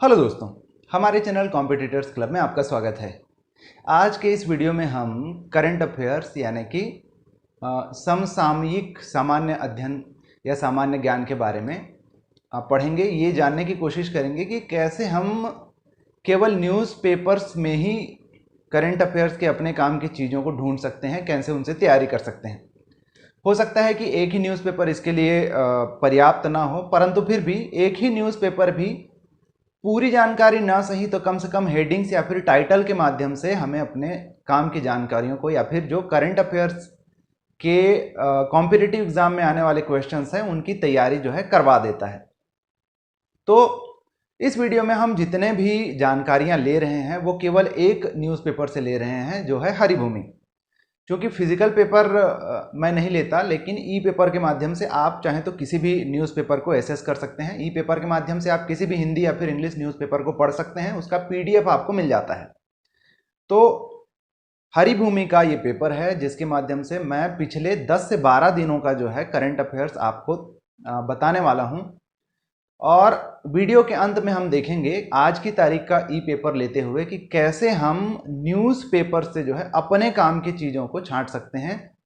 Hello दोस्तों, हमारे channel competitors club में आपका स्वागत है। आज के इस वीडियो में हम करंट अफेयर्स यानी कि समसामयिक सामान्य अध्ययन या सामान्य ज्ञान के बारे में पढ़ेंगे। ये जानने की कोशिश करेंगे कि कैसे हम केवल न्यूज़पेपर्स में ही करंट अफेयर्स के अपने काम की चीज़ों को ढूंढ सकते हैं, कैसे उनसे तैयारी कर सकते हैं। हो सकता है कि एक ही न्यूज़पेपर इसके लिए पर्याप्त ना हो, परंतु फिर भी एक ही न्यूज़पेपर भी पूरी जानकारी ना सही तो कम से कम हेडिंग्स या फिर टाइटल के माध्यम से हमें अपने काम की जानकारियों को या फिर जो करंट अफेयर्स के कॉम्पिटिटिव एग्जाम में आने वाले क्वेश्चंस हैं उनकी तैयारी जो है करवा देता है। तो इस वीडियो में हम जितने भी जानकारियां ले रहे हैं वो केवल एक न्यूज़पेपर से ले रहे हैं, जो है हरिभूमि। क्योंकि फिजिकल पेपर मैं नहीं लेता, लेकिन ई पेपर के माध्यम से आप चाहें तो किसी भी न्यूज़पेपर को एसेस कर सकते हैं। ई पेपर के माध्यम से आप किसी भी हिंदी या फिर इंग्लिश न्यूज़पेपर को पढ़ सकते हैं, उसका पीडीएफ आपको मिल जाता है। तो हरिभूमि का ये पेपर है जिसके माध्यम से मैं पिछले 10 से 12 दिनों का जो है करंट अफेयर्स आपको बताने वाला हूँ। और वीडियो के अंत में हम देखेंगे आज की तारीख का ई पेपर लेते हुए कि कैसे हम न्यूज़पेपर से जो है अपने काम की चीज़ों को छांट सकते हैं।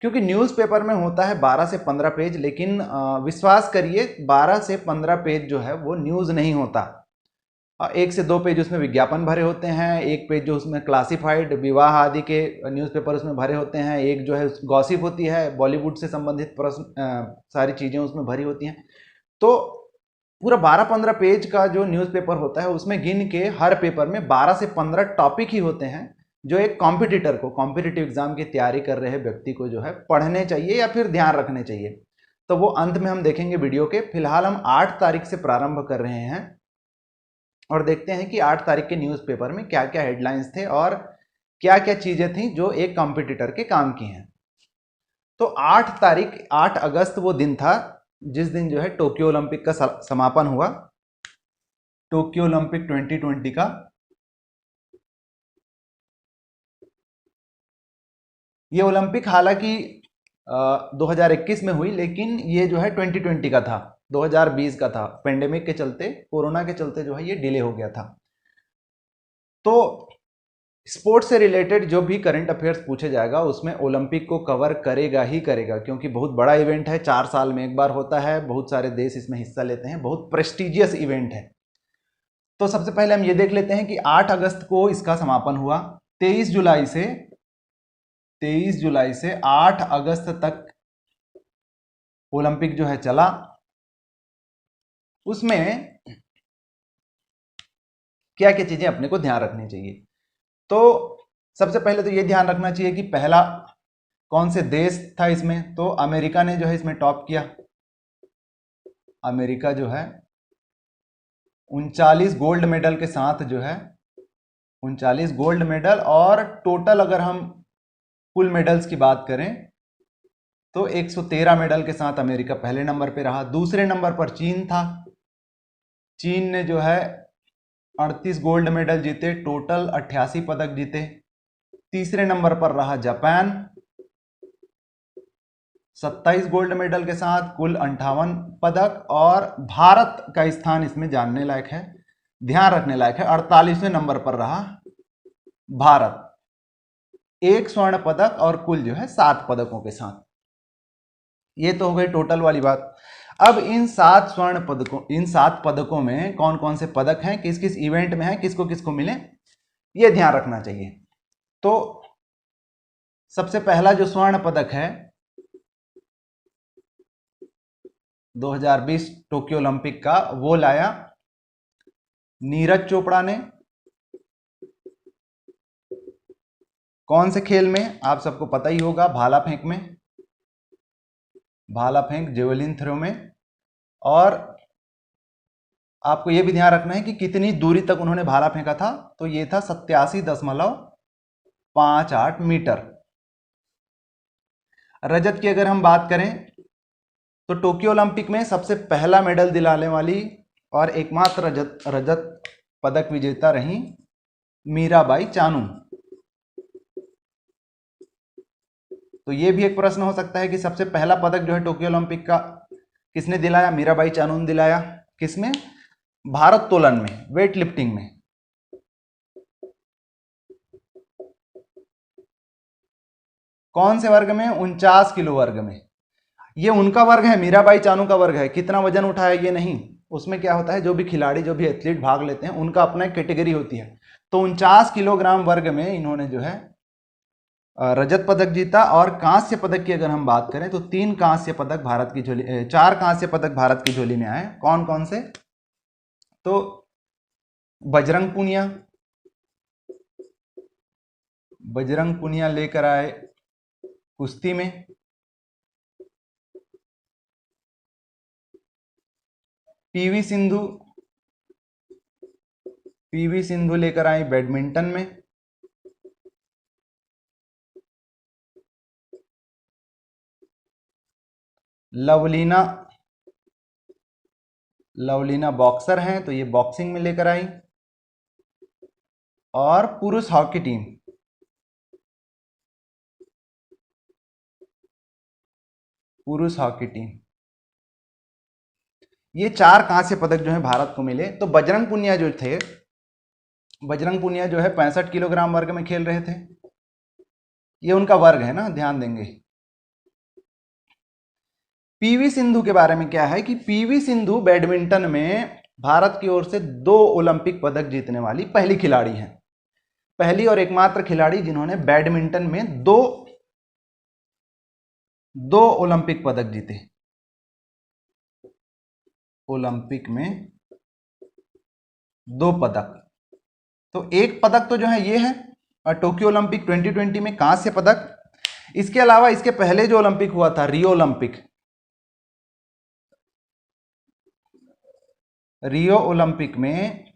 क्योंकि न्यूज़पेपर में होता है 12 से 15 पेज, लेकिन विश्वास करिए 12 से 15 पेज जो है वो न्यूज़ नहीं होता। 1 से 2 पेज उसमें विज्ञापन भरे होते हैं, एक पेज जो उसमें क्लासिफाइड विवाह आदि के न्यूज़पेपर उसमें भरे होते हैं, एक जो है गॉसिप होती है, बॉलीवुड से संबंधित प्रश्न सारी चीज़ें उसमें भरी होती हैं। तो पूरा 12-15 पेज का जो न्यूज़पेपर होता है उसमें गिन के हर पेपर में 12 से 15 टॉपिक ही होते हैं जो एक कॉम्पिटिटर को, कॉम्पिटिटिव एग्जाम की तैयारी कर रहे व्यक्ति को जो है पढ़ने चाहिए या फिर ध्यान रखने चाहिए। तो वो अंत में हम देखेंगे वीडियो के। फिलहाल हम 8 तारीख से प्रारंभ कर रहे हैं और देखते हैं कि 8 तारीख के न्यूज़पेपर में क्या क्या हेडलाइंस थे और क्या क्या चीज़ें थी जो एक कॉम्पिटिटर के काम की हैं। तो 8 अगस्त वो दिन था जिस दिन जो है टोक्यो ओलंपिक का समापन हुआ, टोक्यो ओलंपिक 2020 का। ये ओलंपिक हालांकि 2021 में हुई, लेकिन ये जो है 2020 का था, 2020 का था। पेंडेमिक के चलते, कोरोना के चलते जो है ये डिले हो गया था। तो स्पोर्ट्स से रिलेटेड जो भी करंट अफेयर्स पूछे जाएगा उसमें ओलंपिक को कवर करेगा ही करेगा, क्योंकि बहुत बड़ा इवेंट है, 4 साल में एक बार होता है, बहुत सारे देश इसमें हिस्सा लेते हैं, बहुत प्रेस्टिजियस इवेंट है। तो सबसे पहले हम ये देख लेते हैं कि 8 अगस्त को इसका समापन हुआ। 23 जुलाई से 8 अगस्त तक ओलंपिक जो है चला। उसमें क्या क्या चीजें अपने को ध्यान रखनी चाहिए। तो सबसे पहले तो ये ध्यान रखना चाहिए कि पहला कौन से देश था इसमें। तो अमेरिका ने जो है इसमें टॉप किया। अमेरिका जो है 39 गोल्ड मेडल के साथ जो है 39 गोल्ड मेडल, और टोटल अगर हम कुल मेडल्स की बात करें तो 113 मेडल के साथ अमेरिका पहले नंबर पे रहा। दूसरे नंबर पर चीन था। चीन ने जो है 38 गोल्ड मेडल जीते, टोटल 88 पदक जीते। तीसरे नंबर पर रहा जापान, 27 गोल्ड मेडल के साथ कुल 58 पदक। और भारत का स्थान इसमें जानने लायक है, ध्यान रखने लायक है। 48वें नंबर पर रहा भारत, 1 स्वर्ण पदक और कुल जो है 7 पदकों के साथ। ये तो हो गई टोटल वाली बात। अब इन 7 पदकों में कौन कौन से पदक हैं, किस किस इवेंट में हैं, किसको किसको मिले, ये ध्यान रखना चाहिए। तो सबसे पहला जो स्वर्ण पदक है 2020 टोक्यो ओलंपिक का, वो लाया नीरज चोपड़ा ने। कौन से खेल में, आप सबको पता ही होगा, भाला फेंक में, भाला फेंक जेवलिन थ्रो में। और आपको यह भी ध्यान रखना है कि कितनी दूरी तक उन्होंने भाला फेंका था। तो ये था 87.58 मीटर। रजत की अगर हम बात करें तो टोक्यो ओलंपिक में सबसे पहला मेडल दिलाने वाली और एकमात्र रजत पदक विजेता रही मीराबाई चानू। तो ये भी एक प्रश्न हो सकता है कि सबसे पहला पदक जो है टोक्यो ओलंपिक का किसने दिलाया, मीराबाई चानू ने दिलाया। किसमें, भारोत्तोलन में, वेट लिफ्टिंग में। कौन से वर्ग में? 49 किलो वर्ग में। ये उनका वर्ग है, मीराबाई चानू का वर्ग है। कितना वजन उठाया ये नहीं, उसमें क्या होता है, जो भी खिलाड़ी, जो भी एथलीट भाग लेते हैं उनका अपना एक कैटेगरी होती है। तो 49 किलोग्राम वर्ग में इन्होंने जो है रजत पदक जीता। और कांस्य पदक की अगर हम बात करें तो 3 कांस्य पदक भारत की झोली, 4 कांस्य पदक भारत की झोली में आए। कौन कौन से? तो बजरंग पुनिया, बजरंग पुनिया लेकर आए कुश्ती में। पीवी सिंधु, पीवी सिंधु लेकर आई बैडमिंटन में। लवलीना, लवलीना बॉक्सर हैं तो ये बॉक्सिंग में लेकर आई। और पुरुष हॉकी टीम, पुरुष हॉकी टीम, ये 4 कांस्य पदक जो है भारत को मिले। तो बजरंग पुनिया जो थे, बजरंग पुनिया जो है 65 किलोग्राम वर्ग में खेल रहे थे। ये उनका वर्ग है ना, ध्यान देंगे। पीवी सिंधु के बारे में क्या है कि पीवी सिंधु बैडमिंटन में भारत की ओर से 2 ओलंपिक पदक जीतने वाली पहली खिलाड़ी हैं। पहली और एकमात्र खिलाड़ी जिन्होंने बैडमिंटन में दो ओलंपिक पदक जीते। ओलंपिक में 2 पदक। तो एक पदक तो जो है ये है, टोक्यो ओलंपिक 2020 में कांस्य पदक। इसके अलावा इसके पहले जो ओलंपिक हुआ था, रियो ओलंपिक, रियो ओलंपिक में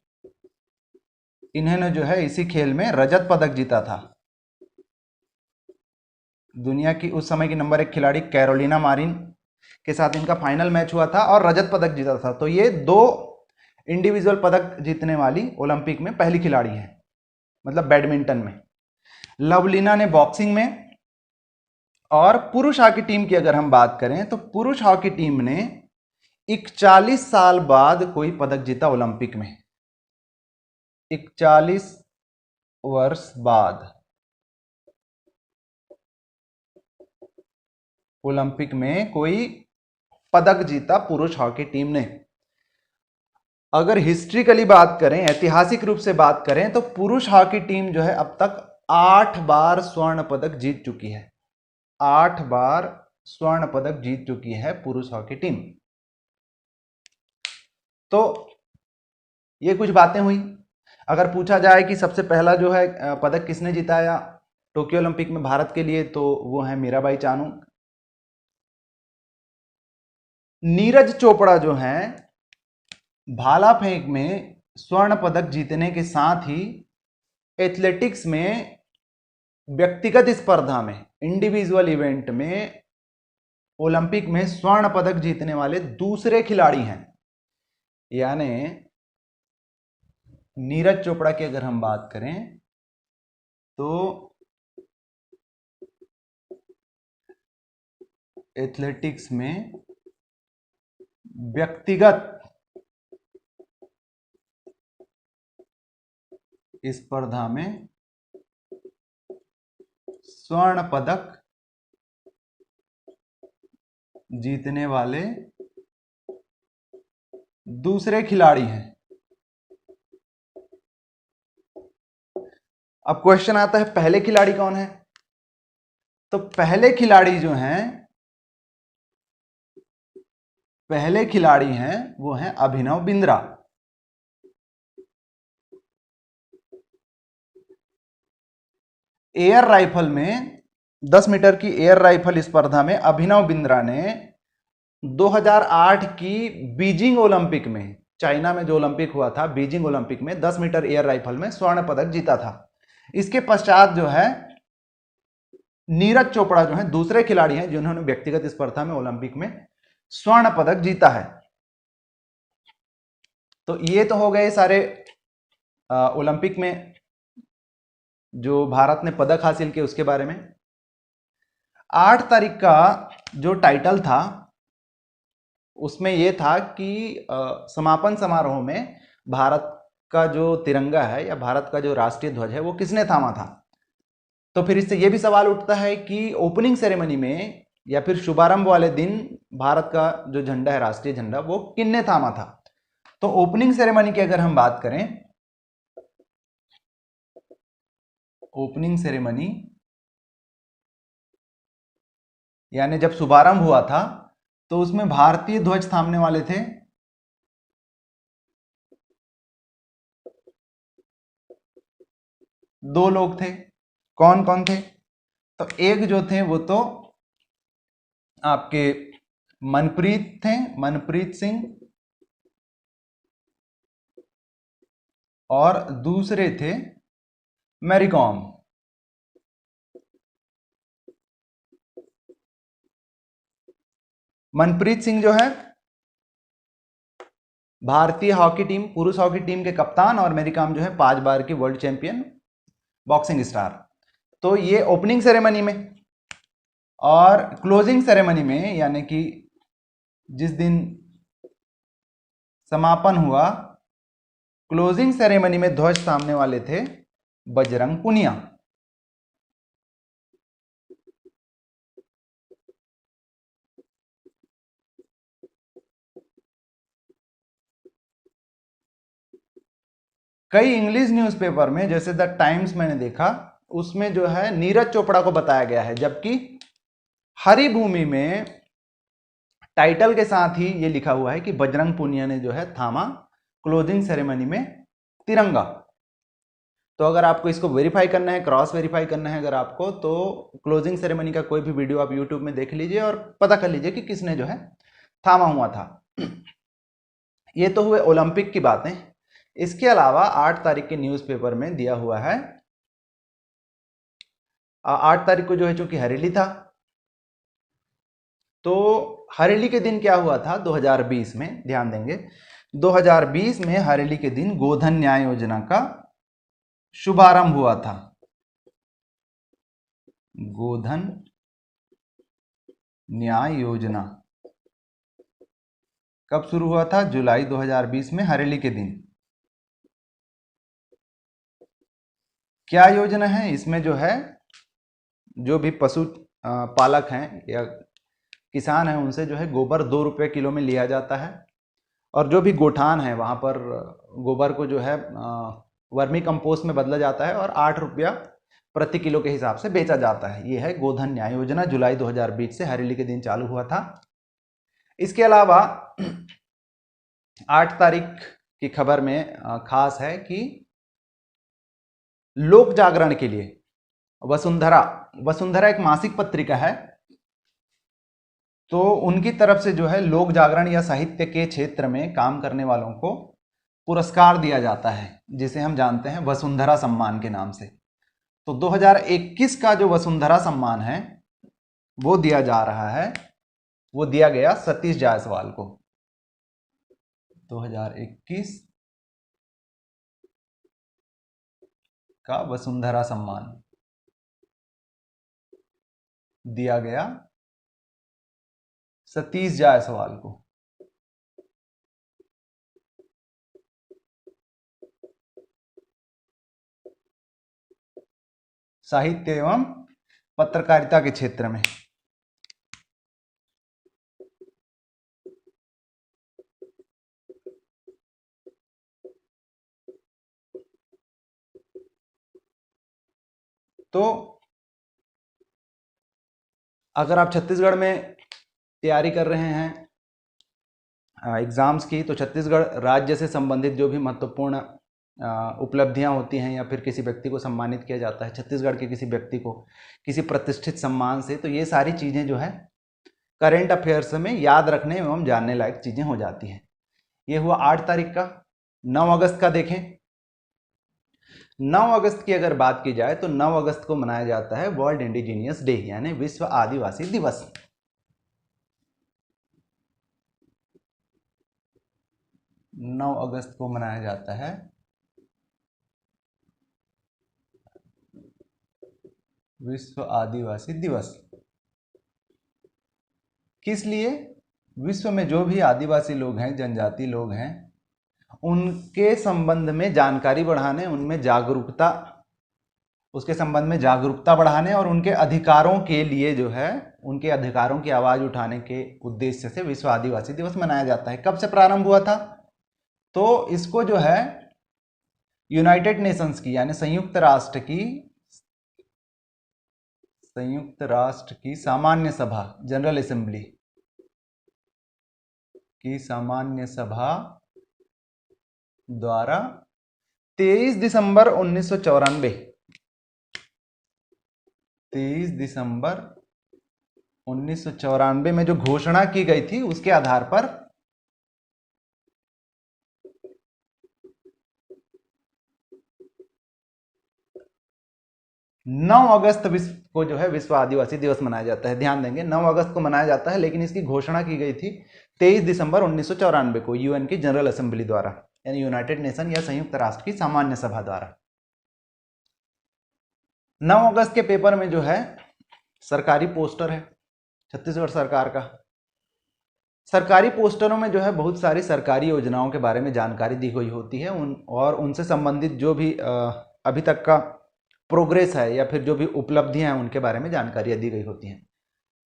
इन्होंने जो है इसी खेल में रजत पदक जीता था। दुनिया की उस समय की नंबर 1 खिलाड़ी कैरोलिना मारिन के साथ इनका फाइनल मैच हुआ था और रजत पदक जीता था। तो ये 2 इंडिविजुअल पदक जीतने वाली ओलंपिक में पहली खिलाड़ी है, मतलब बैडमिंटन में। लवलीना ने बॉक्सिंग में। और पुरुष हॉकी टीम की अगर हम बात करें तो पुरुष हॉकी टीम ने 41 साल बाद कोई पदक जीता ओलंपिक में। 41 वर्ष बाद ओलंपिक में कोई पदक जीता पुरुष हॉकी टीम ने। अगर हिस्ट्रिकली बात करें, ऐतिहासिक रूप से बात करें, तो पुरुष हॉकी टीम जो है अब तक 8 बार स्वर्ण पदक जीत चुकी है। 8 बार स्वर्ण पदक जीत चुकी है पुरुष हॉकी टीम। तो ये कुछ बातें हुई। अगर पूछा जाए कि सबसे पहला जो है पदक किसने जिताया टोक्यो ओलंपिक में भारत के लिए, तो वो है मीराबाई चानू। नीरज चोपड़ा जो है भाला फेंक में स्वर्ण पदक जीतने के साथ ही एथलेटिक्स में व्यक्तिगत स्पर्धा में, इंडिविजुअल इवेंट में ओलंपिक में स्वर्ण पदक जीतने वाले दूसरे खिलाड़ी हैं। यानी नीरज चोपड़ा की अगर हम बात करें तो एथलेटिक्स में व्यक्तिगत स्पर्धा में स्वर्ण पदक जीतने वाले दूसरे खिलाड़ी हैं। अब क्वेश्चन आता है पहले खिलाड़ी कौन है? तो पहले खिलाड़ी जो हैं, पहले खिलाड़ी हैं वो हैं अभिनव बिंद्रा। एयर राइफल में 10 मीटर की एयर राइफल स्पर्धा में अभिनव बिंद्रा ने 2008 की बीजिंग ओलंपिक में, चाइना में जो ओलंपिक हुआ था, बीजिंग ओलंपिक में 10 मीटर एयर राइफल में स्वर्ण पदक जीता था। इसके पश्चात जो है नीरज चोपड़ा जो है दूसरे खिलाड़ी हैं जिन्होंने व्यक्तिगत स्पर्धा में ओलंपिक में स्वर्ण पदक जीता है। तो ये तो हो गए सारे ओलंपिक में जो भारत ने पदक हासिल किए उसके बारे में। 8 तारीख का जो टाइटल था उसमें ये था कि समापन समारोह में भारत का जो तिरंगा है या भारत का जो राष्ट्रीय ध्वज है वो किसने थामा था। तो फिर इससे ये भी सवाल उठता है कि ओपनिंग सेरेमनी में या फिर शुभारंभ वाले दिन भारत का जो झंडा है, राष्ट्रीय झंडा, वो किसने थामा था। तो ओपनिंग सेरेमनी की अगर हम बात करें, ओपनिंग सेरेमनी यानी जब शुभारंभ हुआ था तो उसमें भारतीय ध्वज थामने वाले थे दो लोग थे। कौन कौन थे? तो एक जो थे वो तो आपके मनप्रीत थे, मनप्रीत सिंह, और दूसरे थे मैरी कॉम। मनप्रीत सिंह जो है भारतीय हॉकी टीम, पुरुष हॉकी टीम के कप्तान, और मैरी कॉम जो है 5 बार की वर्ल्ड चैंपियन बॉक्सिंग स्टार। तो ये ओपनिंग सेरेमनी में। और क्लोजिंग सेरेमनी में यानी कि जिस दिन समापन हुआ, क्लोजिंग सेरेमनी में ध्वज सामने वाले थे बजरंग पुनिया। कई इंग्लिश न्यूज़पेपर में जैसे द टाइम्स मैंने देखा, उसमें जो है नीरज चोपड़ा को बताया गया है, जबकि हरिभूमि में टाइटल के साथ ही ये लिखा हुआ है कि बजरंग पुनिया ने जो है थामा क्लोजिंग सेरेमनी में तिरंगा। तो अगर आपको इसको वेरीफाई करना है, क्रॉस वेरीफाई करना है अगर आपको, तो क्लोजिंग सेरेमनी का कोई भी वीडियो आप यूट्यूब में देख लीजिए और पता कर लीजिए कि किसने जो है थामा हुआ था। ये तो हुए ओलंपिक की बातें। इसके अलावा 8 तारीख के न्यूज़पेपर में दिया हुआ है, 8 तारीख को जो है चूंकि हरेली था, तो हरेली के दिन क्या हुआ था 2020 में, ध्यान देंगे 2020 में हरेली के दिन गोधन न्याय योजना का शुभारंभ हुआ था। गोधन न्याय योजना कब शुरू हुआ था? जुलाई 2020 में हरेली के दिन। क्या योजना है इसमें? जो है जो भी पशु पालक हैं या किसान हैं उनसे जो है गोबर 2 रुपये किलो में लिया जाता है, और जो भी गोठान है वहाँ पर गोबर को जो है वर्मी कंपोस्ट में बदला जाता है और 8 रुपया प्रति किलो के हिसाब से बेचा जाता है। ये है गोधन न्याय योजना, जुलाई 2020 से हरेली के दिन चालू हुआ था। इसके अलावा 8 तारीख की खबर में खास है कि लोक जागरण के लिए वसुंधरा, वसुंधरा एक मासिक पत्रिका है, तो उनकी तरफ से जो है लोक जागरण या साहित्य के क्षेत्र में काम करने वालों को पुरस्कार दिया जाता है, जिसे हम जानते हैं वसुंधरा सम्मान के नाम से। तो 2021 का जो वसुंधरा सम्मान है वो दिया जा रहा है, वो दिया गया सतीश जायसवाल को। 2021 का वसुंधरा सम्मान दिया गया सतीश जायसवाल को। साहित्य एवं पत्रकारिता के क्षेत्र में। तो अगर आप छत्तीसगढ़ में तैयारी कर रहे हैं एग्ज़ाम्स की, तो छत्तीसगढ़ राज्य से संबंधित जो भी महत्वपूर्ण उपलब्धियां होती हैं या फिर किसी व्यक्ति को सम्मानित किया जाता है छत्तीसगढ़ के किसी व्यक्ति को किसी प्रतिष्ठित सम्मान से, तो ये सारी चीज़ें जो है करेंट अफेयर्स में याद रखने एवं जानने लायक चीज़ें हो जाती हैं। ये हुआ 8 तारीख का। 9 अगस्त का देखें। 9 अगस्त की अगर बात की जाए तो 9 अगस्त को मनाया जाता है वर्ल्ड इंडिजीनियस डे यानी विश्व आदिवासी दिवस। नौ अगस्त को मनाया जाता है विश्व आदिवासी दिवस। किस लिए? विश्व में जो भी आदिवासी लोग हैं, जनजाति लोग हैं, उनके संबंध में जानकारी बढ़ाने, उनमें जागरूकता, उसके संबंध में जागरूकता बढ़ाने और उनके अधिकारों के लिए जो है, उनके अधिकारों की आवाज उठाने के उद्देश्य से विश्व आदिवासी दिवस मनाया जाता है। कब से प्रारंभ हुआ था? तो इसको जो है यूनाइटेड नेशंस की, यानी संयुक्त राष्ट्र की सामान्य सभा, जनरल असेंबली की सामान्य सभा द्वारा 23 दिसंबर 1994 में जो घोषणा की गई थी, उसके आधार पर 9 अगस्त को जो है विश्व आदिवासी दिवस मनाया जाता है। ध्यान देंगे, 9 अगस्त को मनाया जाता है, लेकिन इसकी घोषणा की गई थी 23 दिसंबर 1994 को यूएन की जनरल असेंबली द्वारा, यानी यूनाइटेड नेशन या संयुक्त राष्ट्र की सामान्य सभा द्वारा। 9 अगस्त के पेपर में जो है सरकारी पोस्टर है छत्तीसगढ़ सरकार का। सरकारी पोस्टरों में जो है बहुत सारी सरकारी योजनाओं के बारे में जानकारी दी गई होती है, और उनसे संबंधित जो भी अभी तक का प्रोग्रेस है या फिर जो भी उपलब्धियां हैं उनके बारे में जानकारियां दी गई होती हैं।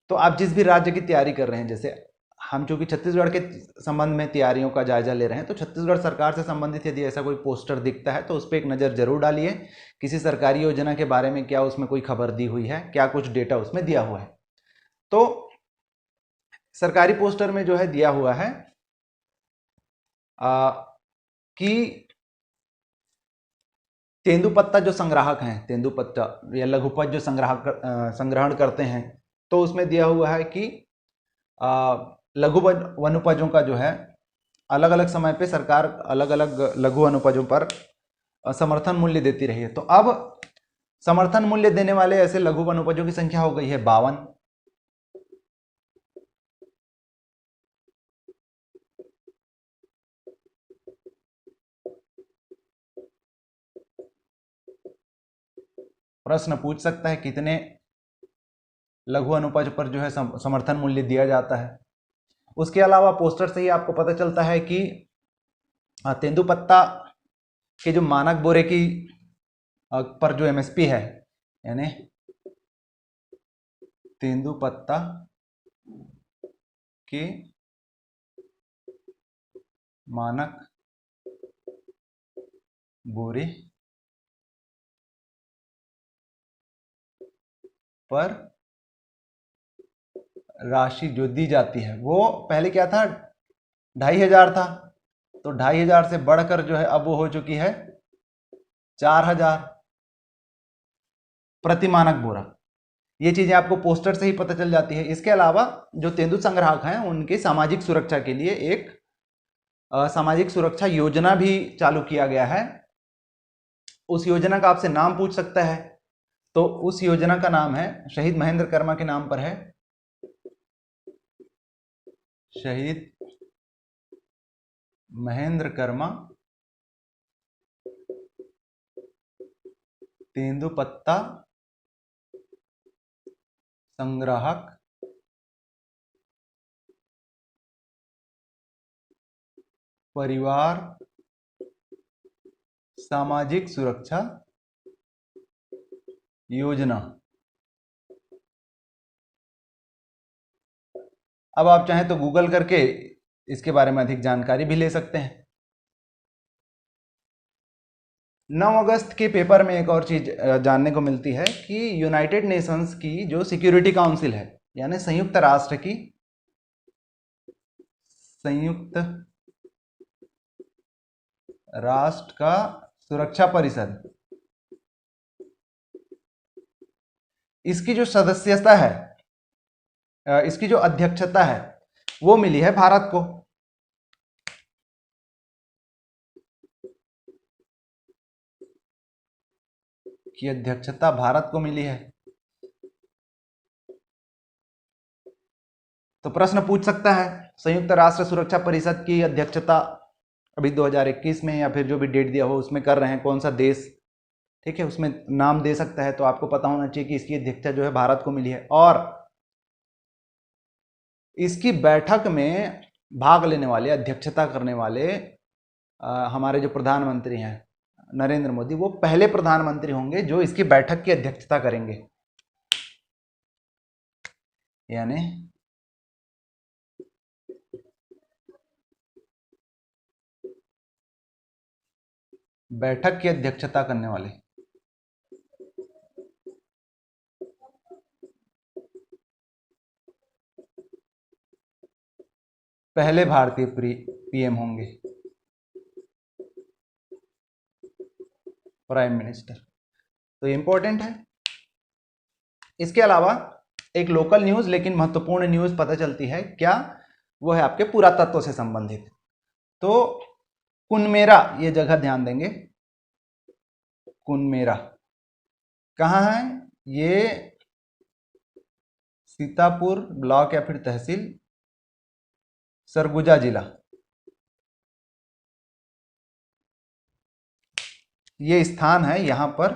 तो आप जिस भी राज्य की तैयारी कर रहे हैं, जैसे हम चूंकि छत्तीसगढ़ के संबंध में तैयारियों का जायजा ले रहे हैं, तो छत्तीसगढ़ सरकार से संबंधित यदि ऐसा कोई पोस्टर दिखता है तो उस पर एक नज़र जरूर डालिए। किसी सरकारी योजना के बारे में क्या उसमें कोई खबर दी हुई है, क्या कुछ डेटा उसमें दिया हुआ है। तो सरकारी पोस्टर में जो है दिया हुआ है कि तेंदुपत्ता जो संग्राहक हैं, तेंदुपत्ता या लघुपज जो संग्रहण करते हैं, तो उसमें दिया हुआ है कि लघु वनोपजों का जो है अलग अलग समय पे सरकार अलग अलग लघु वनोपजों पर समर्थन मूल्य देती रही है। तो अब समर्थन मूल्य देने वाले ऐसे लघु वनोपजों की संख्या हो गई है 52। प्रश्न पूछ सकता है कितने लघु अनुपज पर जो है समर्थन मूल्य दिया जाता है। उसके अलावा पोस्टर से ही आपको पता चलता है कि तेंदुपत्ता के जो मानक बोरे की पर जो एमएसपी है, यानी तेंदुपत्ता के मानक बोरे पर राशि जो दी जाती है वो पहले क्या था, 2500 था, तो 2500 से बढ़कर जो है अब वो हो चुकी है 4000 प्रति मानक बोरा। ये चीजें आपको पोस्टर से ही पता चल जाती है। इसके अलावा जो तेंदु संग्राहक हैं उनकी सामाजिक सुरक्षा के लिए एक सामाजिक सुरक्षा योजना भी चालू किया गया है। उस योजना का आपसे नाम पूछ सकता है, तो उस योजना का नाम है, शहीद महेंद्र कर्मा के नाम पर है, शहीद महेंद्र कर्मा तेंदुपत्ता संग्राहक परिवार सामाजिक सुरक्षा योजना। अब आप चाहें तो गूगल करके इसके बारे में अधिक जानकारी भी ले सकते हैं। 9 अगस्त के पेपर में एक और चीज जानने को मिलती है कि यूनाइटेड नेशंस की जो सिक्योरिटी काउंसिल है, यानी संयुक्त राष्ट्र का सुरक्षा परिषद, इसकी जो सदस्यता है, इसकी जो अध्यक्षता है वो मिली है भारत को। की अध्यक्षता भारत को मिली है। तो प्रश्न पूछ सकता है संयुक्त राष्ट्र सुरक्षा परिषद की अध्यक्षता अभी 2021 में या फिर जो भी डेट दिया हो उसमें कर रहे हैं कौन सा देश, ठीक है, उसमें नाम दे सकता है। तो आपको पता होना चाहिए कि इसकी अध्यक्षता जो है भारत को मिली है। और इसकी बैठक में भाग लेने वाले, अध्यक्षता करने वाले हमारे जो प्रधानमंत्री हैं नरेंद्र मोदी, वो पहले प्रधानमंत्री होंगे जो इसकी बैठक की अध्यक्षता करेंगे। यानी बैठक की अध्यक्षता करने वाले पहले भारतीय पीएम होंगे, प्राइम मिनिस्टर। तो ये इंपॉर्टेंट है। इसके अलावा एक लोकल न्यूज लेकिन महत्वपूर्ण न्यूज पता चलती है, क्या? वो है आपके पुरातत्व से संबंधित। तो कुनमेरा, ये जगह ध्यान देंगे, कुनमेरा कहाँ है? ये सीतापुर ब्लॉक या फिर तहसील, सरगुजा जिला, ये स्थान है। यहां पर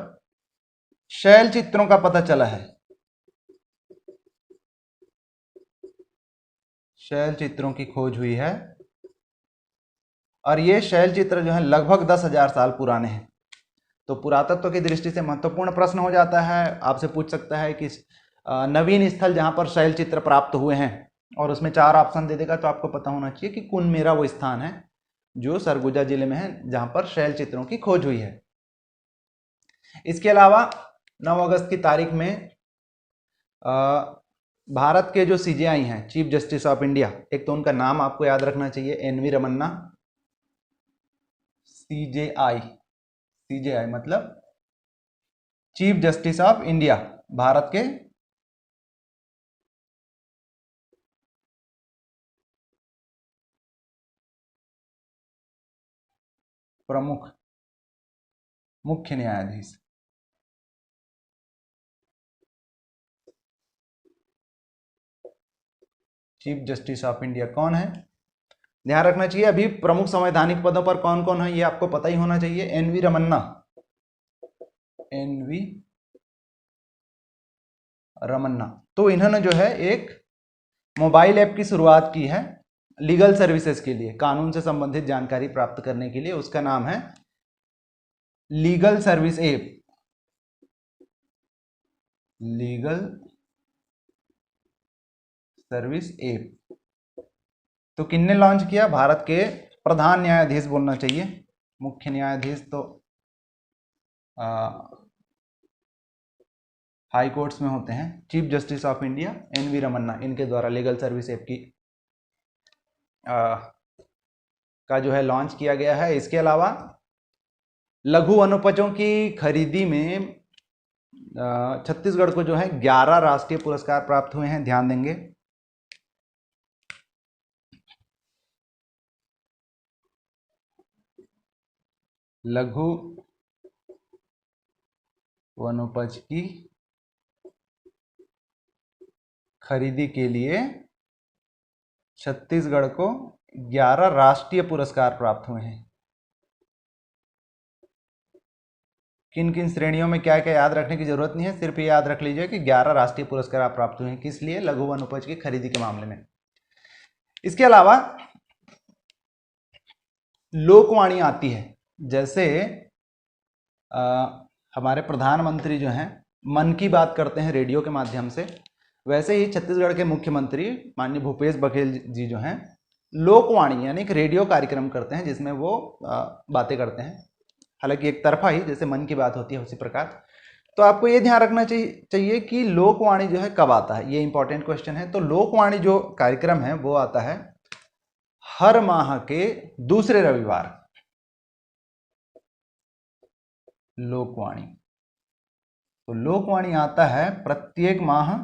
शैल चित्रों का पता चला है, शैल चित्रों की खोज हुई है, और ये शैल चित्र जो है लगभग 10,000 साल पुराने हैं। तो पुरातत्व की दृष्टि से महत्वपूर्ण प्रश्न हो जाता है, आपसे पूछ सकता है कि नवीन स्थल जहां पर शैल चित्र प्राप्त हुए हैं, और उसमें 4 ऑप्शन दे देगा, तो आपको पता होना चाहिए कि कुनमेरा वो स्थान है जो सरगुजा जिले में है जहां पर शैल चित्रों की खोज हुई है। इसके अलावा 9 अगस्त की तारीख में भारत के जो सीजेआई हैं, चीफ जस्टिस ऑफ इंडिया, एक तो उनका नाम आपको याद रखना चाहिए, एनवी रमन्ना। सीजेआई, सीजेआई मतलब chief justice of India, Bharat के प्रमुख मुख्य न्यायाधीश। चीफ जस्टिस ऑफ इंडिया कौन है? ध्यान रखना चाहिए, अभी प्रमुख संवैधानिक पदों पर कौन कौन है ये आपको पता ही होना चाहिए। N V Ramana, N V Ramana. तो इन्होंने जो है एक मोबाइल ऐप की शुरुआत की है लीगल सर्विसेज के लिए, कानून से संबंधित जानकारी प्राप्त करने के लिए। उसका नाम है legal service app, legal service app. तो किसने लॉन्च किया? भारत के प्रधान न्यायाधीश बोलना चाहिए, मुख्य न्यायाधीश तो हाई कोर्ट्स में होते हैं। Chief justice of India N V Ramana, इनके द्वारा लीगल सर्विस ऐप की का जो है लॉन्च किया गया है। इसके अलावा लघु वनोपजों की खरीदी में छत्तीसगढ़ को जो है 11 राष्ट्रीय पुरस्कार प्राप्त हुए हैं, ध्यान देंगे। लघु वनोपज की खरीदी के लिए छत्तीसगढ़ को 11 राष्ट्रीय पुरस्कार प्राप्त हुए हैं। किन किन श्रेणियों में क्या क्या याद रखने की जरूरत नहीं है, सिर्फ ये याद रख लीजिए कि 11 राष्ट्रीय पुरस्कार प्राप्त हुए हैं, किस लिए? लघु वनोपज की खरीदी के मामले में। इसके अलावा लोकवाणी आती है, जैसे हमारे प्रधानमंत्री जो हैं मन की बात करते हैं रेडियो के माध्यम से, वैसे ही छत्तीसगढ़ के मुख्यमंत्री माननीय भूपेश बघेल जी जो हैं लोकवाणी यानी एक रेडियो कार्यक्रम करते हैं जिसमें वो बातें करते हैं, हालांकि एक तरफा ही, जैसे मन की बात होती है उसी प्रकार। तो आपको ये ध्यान रखना चाहिए कि लोकवाणी जो है कब आता है, ये इंपॉर्टेंट क्वेश्चन है। तो लोकवाणी जो कार्यक्रम है वो आता है हर माह के दूसरे रविवार। लोकवाणी, तो लोकवाणी आता है प्रत्येक माह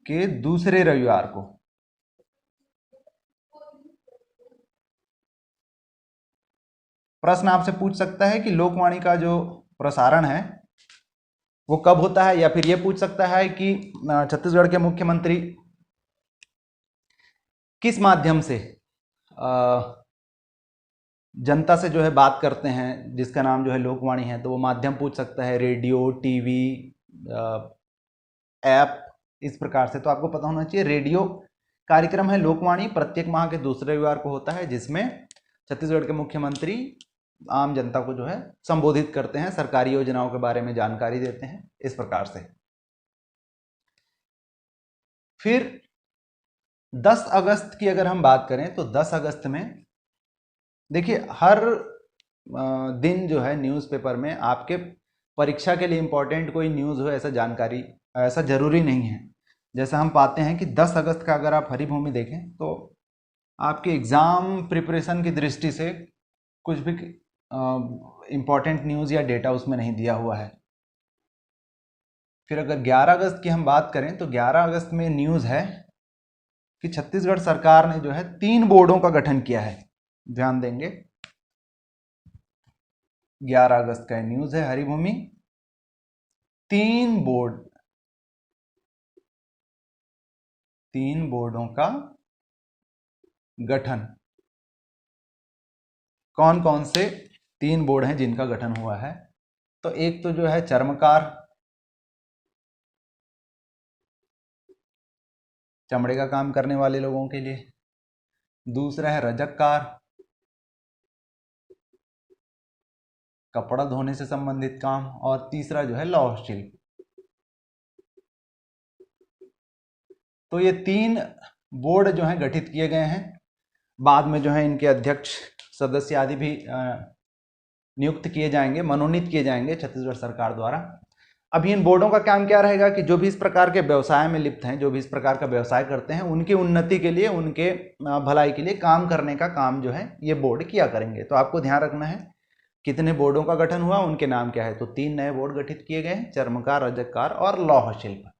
के दूसरे रविवार को। प्रश्न आपसे पूछ सकता है कि लोकवाणी का जो प्रसारण है वो कब होता है, या फिर ये पूछ सकता है कि छत्तीसगढ़ के मुख्यमंत्री किस माध्यम से जनता से जो है बात करते हैं, जिसका नाम जो है लोकवाणी है। तो वो माध्यम पूछ सकता है, रेडियो, टीवी, ऐप, इस प्रकार से। तो आपको पता होना चाहिए रेडियो कार्यक्रम है लोकवाणी, प्रत्येक माह के दूसरे रविवार को होता है, जिसमें छत्तीसगढ़ के मुख्यमंत्री आम जनता को जो है संबोधित करते हैं, सरकारी योजनाओं के बारे में जानकारी देते हैं, इस प्रकार से। फिर 10 अगस्त की अगर हम बात करें तो 10 अगस्त में देखिए हर दिन जो है न्यूज़पेपर में आपके परीक्षा के लिए इम्पोर्टेंट कोई न्यूज़ हो ऐसा जानकारी ऐसा जरूरी नहीं है। जैसा हम पाते हैं कि 10 अगस्त का अगर आप हरिभूमि देखें तो आपके एग्ज़ाम प्रिपरेशन की दृष्टि से कुछ भी इम्पोर्टेंट न्यूज़ या डेटा उसमें नहीं दिया हुआ है। फिर अगर 11 अगस्त की हम बात करें तो 11 अगस्त में न्यूज़ है कि छत्तीसगढ़ सरकार ने जो है 3 बोर्डों का गठन किया है। ध्यान देंगे, 11 अगस्त का न्यूज़ है हरिभूमि, 3 बोर्डों का गठन। कौन कौन से 3 बोर्ड हैं जिनका गठन हुआ है? तो एक तो जो है चर्मकार, चमड़े का काम करने वाले लोगों के लिए, दूसरा है रजककार, कपड़ा धोने से संबंधित काम, और तीसरा जो है लौह शिल्प। तो ये 3 बोर्ड जो हैं गठित किए गए हैं। बाद में जो है इनके अध्यक्ष, सदस्य आदि भी नियुक्त किए जाएंगे, मनोनीत किए जाएंगे छत्तीसगढ़ सरकार द्वारा। अभी इन बोर्डों का काम क्या रहेगा कि जो भी इस प्रकार के व्यवसाय में लिप्त हैं, जो भी इस प्रकार का व्यवसाय करते हैं, उनकी उन्नति के लिए, उनके भलाई के लिए काम करने का काम जो है ये बोर्ड किया करेंगे। तो आपको ध्यान रखना है कितने बोर्डों का गठन हुआ, उनके नाम क्या है। तो 3 नए बोर्ड गठित किए गए हैं, चर्मकार, रजककार और लौह शिल्प।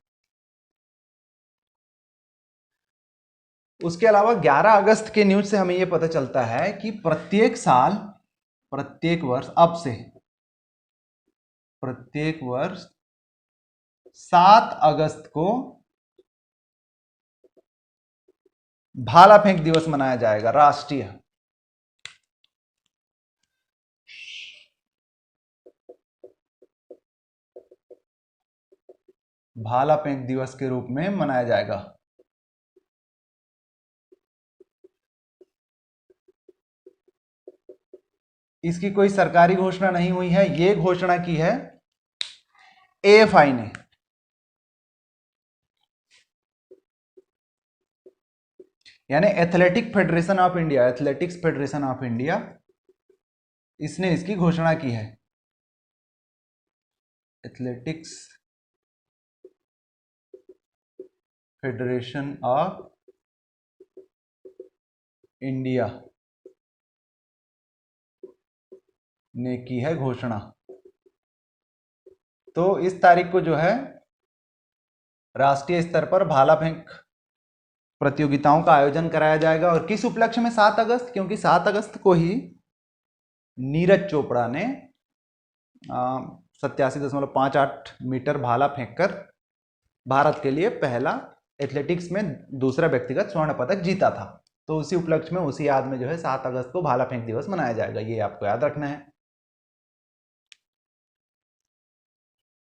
उसके अलावा 11 अगस्त के न्यूज से हमें यह पता चलता है कि प्रत्येक साल, प्रत्येक वर्ष, अब से प्रत्येक वर्ष 7 अगस्त को भाला फेंक दिवस मनाया जाएगा, राष्ट्रीय। भाला फेंक दिवस के रूप में मनाया जाएगा। इसकी कोई सरकारी घोषणा नहीं हुई है, ये घोषणा की है एएफआई ने। यानी athletic federation of India, athletics federation of India, इसने इसकी घोषणा की है। एथलेटिक्स फेडरेशन ऑफ इंडिया ने की है घोषणा। तो इस तारीख को जो है राष्ट्रीय स्तर पर भाला फेंक प्रतियोगिताओं का आयोजन कराया जाएगा। और किस उपलक्ष्य में 7 अगस्त? क्योंकि 7 अगस्त को ही नीरज चोपड़ा ने 87.58 मीटर भाला फेंककर भारत के लिए पहला एथलेटिक्स में दूसरा व्यक्तिगत स्वर्ण पदक जीता था। तो उसी उपलक्ष्य में, उसी याद में जो है 7 अगस्त को भाला फेंक दिवस मनाया जाएगा, ये आपको याद रखना है।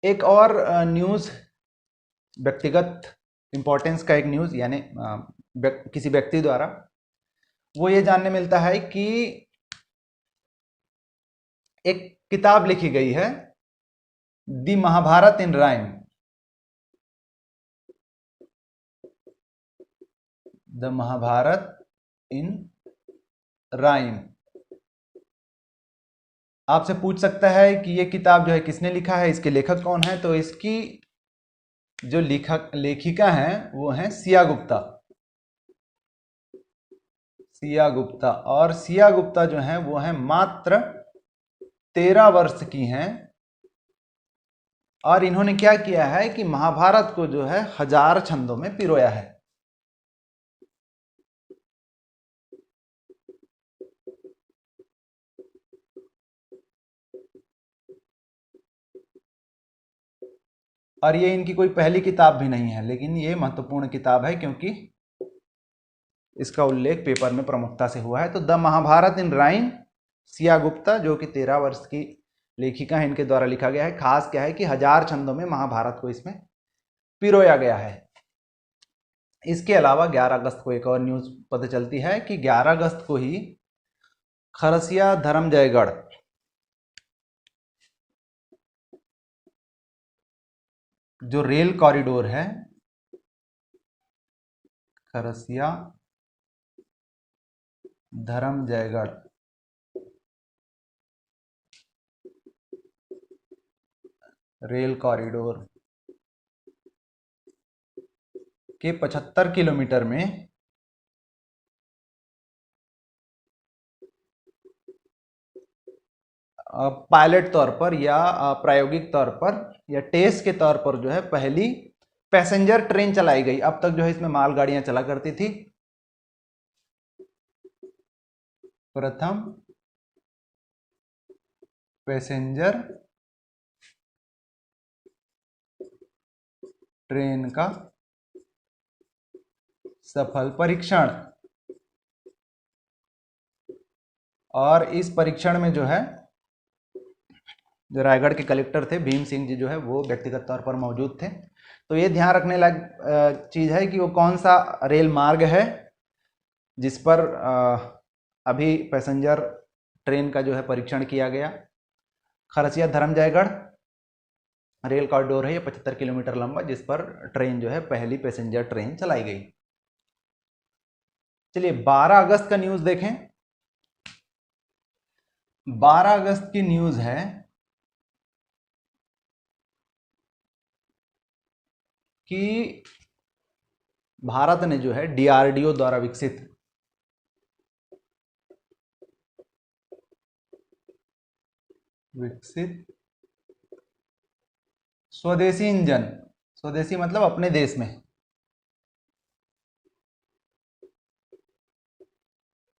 एक और न्यूज, व्यक्तिगत इंपॉर्टेंस का एक न्यूज, यानी किसी व्यक्ति द्वारा वो ये जानने मिलता है कि एक किताब लिखी गई है, the Mahabharata in rhyme. The Mahabharata in rhyme. आपसे पूछ सकता है कि ये किताब जो है किसने लिखा है, इसके लेखक कौन है? तो इसकी जो लेखिका हैं वो हैं सिया गुप्ता। सिया गुप्ता। और सिया गुप्ता जो हैं वो हैं मात्र 13 वर्ष की हैं। और इन्होंने क्या किया है कि महाभारत को जो है 1000 छंदों में पिरोया है। और ये इनकी कोई पहली किताब भी नहीं है, लेकिन ये महत्वपूर्ण किताब है क्योंकि इसका उल्लेख पेपर में प्रमुखता से हुआ है। तो the Mahabharata in rhyme, Siya Gupta, जो कि 13 वर्ष की लेखिका है, इनके द्वारा लिखा गया है। खास क्या है कि 1000 छंदों में महाभारत को इसमें पिरोया गया है। इसके अलावा 11 अगस्त को एक और न्यूज़ पता चलती है कि 11 अगस्त को ही खरसिया धर्मजयगढ़ जो रेल कॉरिडोर है, खरसिया धर्मजयगढ़ रेल कॉरिडोर के 75 किलोमीटर में पायलट तौर पर या प्रायोगिक तौर पर या टेस्ट के तौर पर जो है पहली पैसेंजर ट्रेन चलाई गई। अब तक जो है इसमें मालगाड़ियां चला करती थी। प्रथम पैसेंजर ट्रेन का सफल परीक्षण, और इस परीक्षण में जो है जो रायगढ़ के कलेक्टर थे भीम सिंह जी जो है वो व्यक्तिगत तौर पर मौजूद थे। तो ये ध्यान रखने लायक चीज़ है कि वो कौन सा रेल मार्ग है जिस पर अभी पैसेंजर ट्रेन का जो है परीक्षण किया गया। खरसिया धर्मजयगढ़ रेल कॉरिडोर है, ये 75 किलोमीटर लंबा, जिस पर ट्रेन जो है पहली पैसेंजर ट्रेन चलाई गई। चलिए 12 अगस्त का न्यूज़ देखें। 12 अगस्त की न्यूज़ है कि भारत ने जो है डीआरडीओ द्वारा विकसित स्वदेशी इंजन, स्वदेशी मतलब अपने देश में,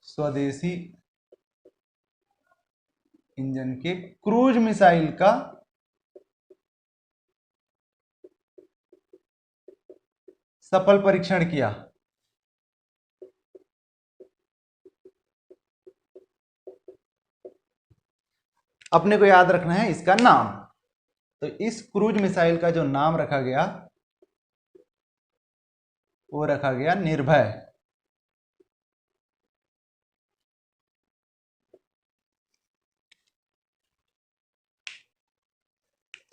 स्वदेशी इंजन के क्रूज मिसाइल का सफल परीक्षण किया। अपने को याद रखना है इसका नाम। तो इस क्रूज मिसाइल का जो नाम रखा गया वो रखा गया निर्भय।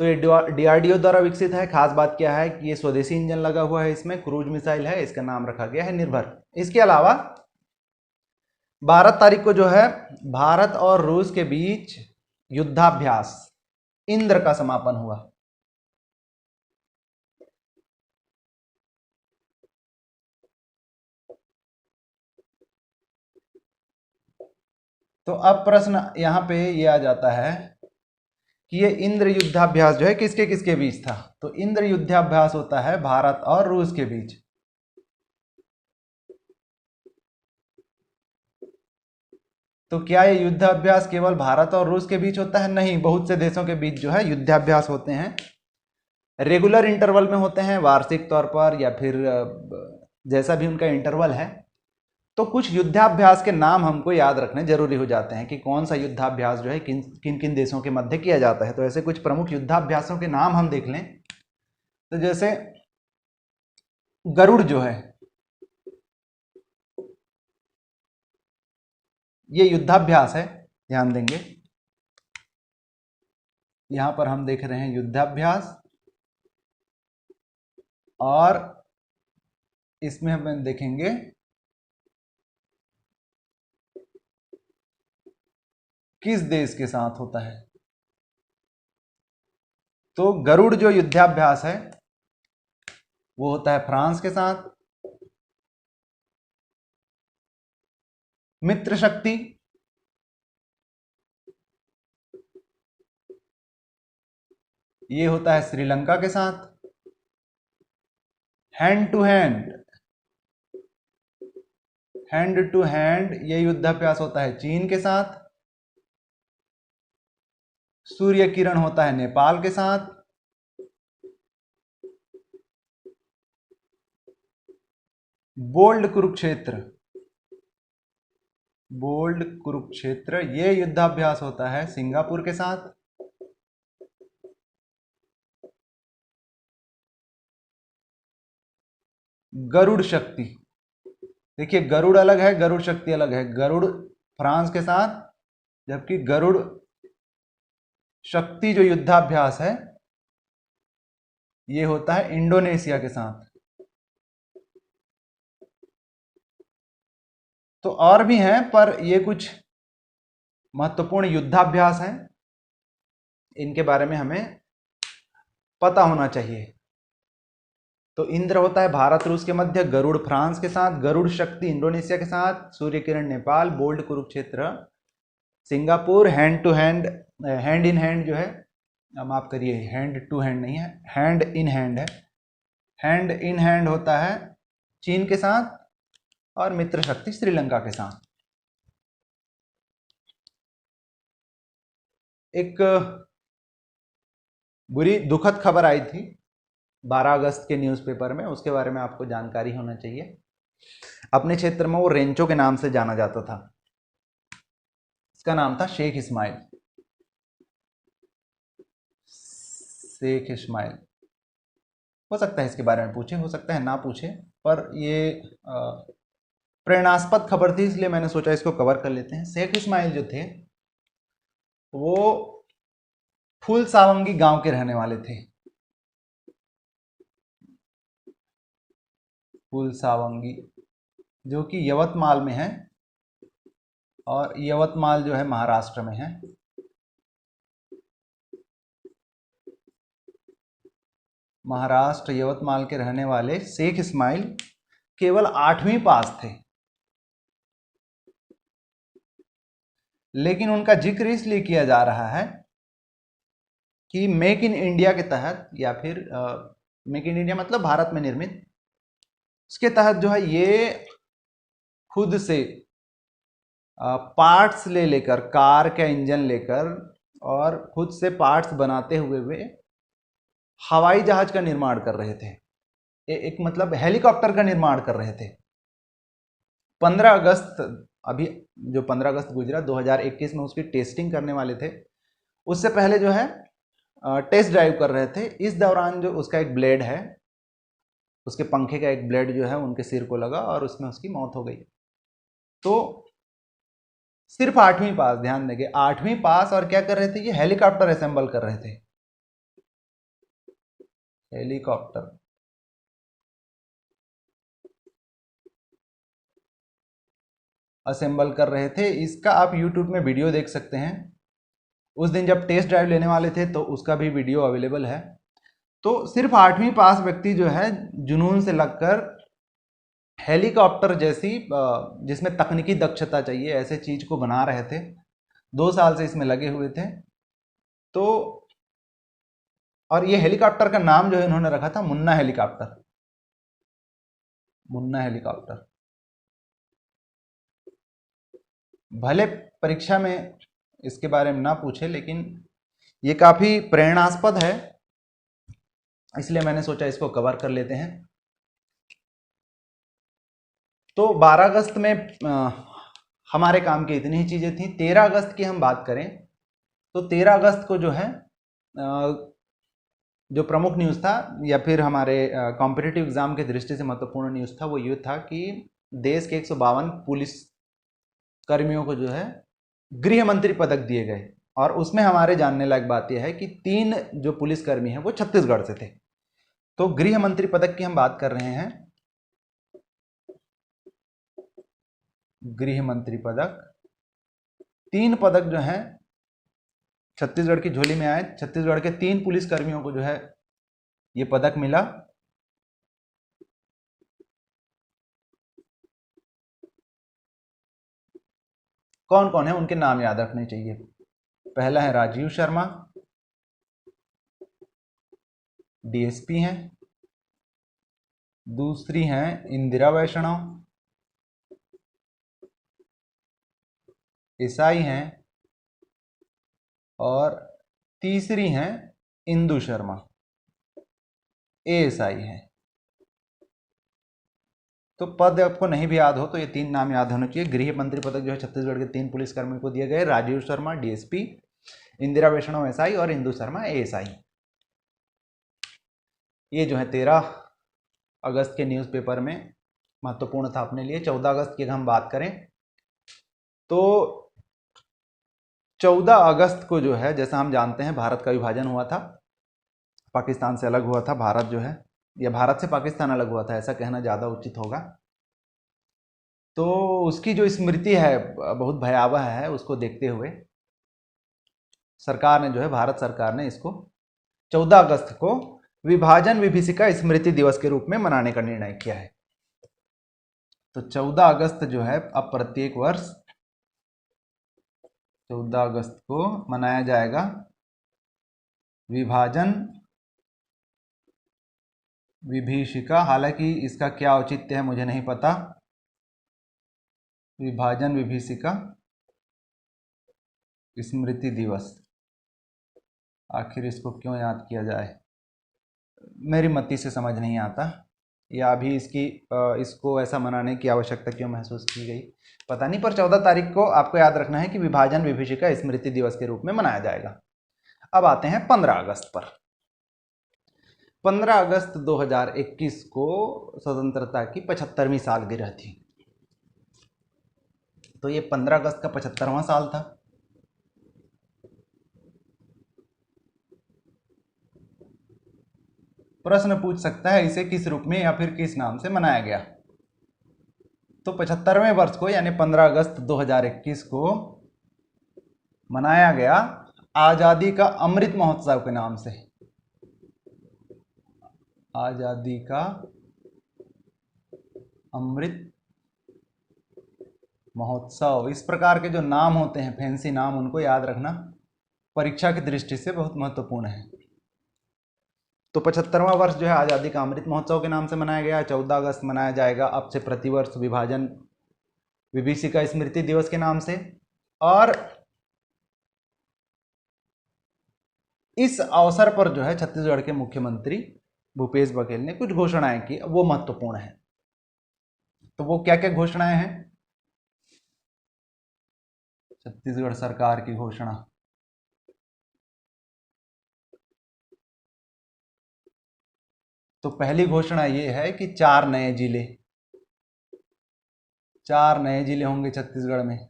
तो ये डीआरडीओ द्वारा विकसित है। खास बात क्या है कि ये स्वदेशी इंजन लगा हुआ है, इसमें क्रूज मिसाइल है, इसका नाम रखा गया है निर्भर। इसके अलावा 12 तारीख को जो है भारत और रूस के बीच युद्धाभ्यास इंद्र का समापन हुआ। तो अब प्रश्न यहां पे ये आ जाता है कि ये इंद्र युद्धाभ्यास जो है किसके किसके बीच था। तो इंद्र युद्धाभ्यास होता है भारत और रूस के बीच। तो क्या ये युद्धाभ्यास केवल भारत और रूस के बीच होता है? नहीं, बहुत से देशों के बीच जो है युद्धाभ्यास होते हैं, रेगुलर इंटरवल में होते हैं, वार्षिक तौर पर या फिर जैसा भी उनका इंटरवल है। तो कुछ युद्धाभ्यास के नाम हमको याद रखने जरूरी हो जाते हैं कि कौन सा युद्धाभ्यास जो है किन किन किन देशों के मध्य किया जाता है। तो ऐसे कुछ प्रमुख युद्धाभ्यासों के नाम हम देख लें। तो जैसे गरुड़ जो है ये युद्धाभ्यास है, ध्यान देंगे। यहां पर हम देख रहे हैं युद्धाभ्यास, और इसमें हम देखेंगे किस देश के साथ होता है। तो गरुड़ जो युद्धाभ्यास है वो होता है फ्रांस के साथ। मित्र शक्ति ये होता है श्रीलंका के साथ। हैंड टू हैंड ये युद्धाभ्यास होता है चीन के साथ। सूर्य किरण होता है नेपाल के साथ। बोल्ड कुरुक्षेत्र ये युद्धाभ्यास होता है सिंगापुर के साथ। गरुड़ शक्ति। देखिए गरुड़ अलग है, गरुड़ शक्ति अलग है। गरुड़ फ्रांस के साथ, जबकि गरुड़ शक्ति जो युद्धाभ्यास है ये होता है इंडोनेशिया के साथ। तो और भी हैं, पर ये कुछ महत्वपूर्ण युद्धाभ्यास हैं, इनके बारे में हमें पता होना चाहिए। तो इंद्र होता है भारत रूस के मध्य, गरुड़ फ्रांस के साथ, गरुड़ शक्ति इंडोनेशिया के साथ, Surya Kiran Nepal, bold Kurukshetra Singapore, hand to hand, hand in hand जो है, माफ करिए हैंड टू हैंड नहीं है, हैंड इन हैंड है। हैंड इन हैंड होता है चीन के साथ, और मित्र शक्ति श्रीलंका के साथ। एक बुरी दुखद खबर आई थी 12 अगस्त के न्यूज़पेपर में, उसके बारे में आपको जानकारी होना चाहिए। अपने क्षेत्र में वो रेंचो के नाम से जाना जाता था। इसका नाम था शेख इस्माइल। शेख इस्माइल, हो सकता है इसके बारे में पूछे, हो सकता है ना पूछे, पर ये प्रेरणास्पद खबर थी, इसलिए मैंने सोचा इसको कवर कर लेते हैं। शेख इस्माइल जो थे वो फूल सावंगी गांव के रहने वाले थे। फूल सावंगी जो कि यवतमाल में है, और यवतमाल जो है महाराष्ट्र में है। महाराष्ट्र यवतमाल के रहने वाले शेख इस्माइल केवल 8वीं पास थे, लेकिन उनका जिक्र इसलिए किया जा रहा है कि मेक इन इंडिया के तहत, या फिर मेक इन इंडिया मतलब भारत में निर्मित, इसके तहत जो है ये खुद से पार्ट्स ले लेकर, कार का इंजन लेकर और खुद से पार्ट्स बनाते हुए वे हवाई जहाज का निर्माण कर रहे थे। एक मतलब हेलीकॉप्टर का निर्माण कर रहे थे। 15 अगस्त, अभी जो 15 अगस्त गुजरा 2021 में, उसकी टेस्टिंग करने वाले थे। उससे पहले जो है टेस्ट ड्राइव कर रहे थे। इस दौरान जो उसका एक ब्लेड है, उसके पंखे का एक ब्लेड जो है उनके सिर को लगा और उसमें उसकी मौत हो गई। तो सिर्फ 8वीं पास, ध्यान देंगे 8वीं पास, और क्या कर रहे थे ये, हेलीकॉप्टर असेंबल कर रहे थे। हेलीकॉप्टर असेंबल कर रहे थे। इसका आप यूट्यूब में वीडियो देख सकते हैं। उस दिन जब टेस्ट ड्राइव लेने वाले थे तो उसका भी वीडियो अवेलेबल है। तो सिर्फ 8वीं पास व्यक्ति जो है जुनून से लगकर हेलीकॉप्टर जैसी, जिसमें तकनीकी दक्षता चाहिए, ऐसे चीज को बना रहे थे। 2 साल से इसमें लगे हुए थे। तो और ये हेलीकॉप्टर का नाम जो है इन्होंने रखा था मुन्ना हेलीकॉप्टर। मुन्ना हेलीकॉप्टर। भले परीक्षा में इसके बारे में ना पूछे, लेकिन ये काफी प्रेरणास्पद है, इसलिए मैंने सोचा इसको कवर कर लेते हैं। तो 12 अगस्त में हमारे काम की इतनी ही चीजें थी। 13 अगस्त की हम बात करें तो 13 अगस्त को जो है जो प्रमुख न्यूज़ था, या फिर हमारे कॉम्पिटिटिव एग्जाम की दृष्टि से महत्वपूर्ण न्यूज़ था, वो ये था कि देश के 152 पुलिस कर्मियों को जो है गृह मंत्री पदक दिए गए। और उसमें हमारे जानने लायक बात यह है कि 3 जो पुलिसकर्मी हैं वो छत्तीसगढ़ से थे। तो गृह मंत्री पदक की हम बात कर रहे हैं। गृह मंत्री पदक, 3 पदक जो हैं छत्तीसगढ़ की झोली में आए। छत्तीसगढ़ के 3 पुलिसकर्मियों को जो है ये पदक मिला। कौन कौन है उनके नाम याद रखने चाहिए। पहला है राजीव शर्मा, डीएसपी हैं। दूसरी हैं इंदिरा वैष्णव, एसआई हैं। और तीसरी हैं इंदु शर्मा, एएसआई हैं। तो पद आपको नहीं भी याद हो तो ये 3 नाम याद होने चाहिए। गृह मंत्री पदक जो है छत्तीसगढ़ के 3 पुलिसकर्मियों को दिए गए, राजीव शर्मा डीएसपी, इंदिरा वैष्णव एसआई और इंदु शर्मा एएसआई। ये जो है 13 अगस्त के न्यूज़पेपर में महत्वपूर्ण था अपने लिए। 14 अगस्त की अगर हम बात करें तो 14 अगस्त को जो है, जैसा हम जानते हैं, भारत का विभाजन हुआ था, पाकिस्तान से अलग हुआ था भारत जो है, या भारत से पाकिस्तान अलग हुआ था, ऐसा कहना ज़्यादा उचित होगा। तो उसकी जो स्मृति है बहुत भयावह है, उसको देखते हुए सरकार ने जो है, भारत सरकार ने इसको 14 अगस्त को विभाजन विभीषिका स्मृति दिवस के रूप में मनाने का निर्णय किया है। तो 14 अगस्त जो है अब प्रत्येक वर्ष 14 अगस्त को मनाया जाएगा विभाजन विभीषिका। हालांकि इसका क्या औचित्य है मुझे नहीं पता। विभाजन विभीषिका स्मृति दिवस, आखिर इसको क्यों याद किया जाए, मेरी मति से समझ नहीं आता, या अभी इसको ऐसा मनाने की आवश्यकता क्यों महसूस की गई, पता नहीं। पर 14 तारीख को आपको याद रखना है कि विभाजन विभीषिका स्मृति दिवस के रूप में मनाया जाएगा। अब आते हैं 15 अगस्त पर। 15 अगस्त 2021 को स्वतंत्रता की 75वीं सालगिरह थी। तो ये 15 अगस्त का 75वां साल था। प्रश्न पूछ सकता है इसे किस रूप में या फिर किस नाम से मनाया गया। तो 75वें वर्ष को यानी 15 अगस्त 2021 को मनाया गया आजादी का अमृत महोत्सव के नाम से। आजादी का अमृत महोत्सव, इस प्रकार के जो नाम होते हैं, फैंसी नाम, उनको याद रखना परीक्षा की दृष्टि से बहुत महत्वपूर्ण है। तो 75वां वर्ष जो है आज़ादी का अमृत महोत्सव के नाम से मनाया गया। 14 अगस्त मनाया जाएगा अब से प्रतिवर्ष विभाजन विभीषिका स्मृति दिवस के नाम से। और इस अवसर पर जो है छत्तीसगढ़ के मुख्यमंत्री भूपेश बघेल ने कुछ घोषणाएं की, वो महत्वपूर्ण है। तो वो क्या क्या घोषणाएं हैं छत्तीसगढ़ सरकार की घोषणा? तो पहली घोषणा ये है कि 4 नए जिले होंगे छत्तीसगढ़ में।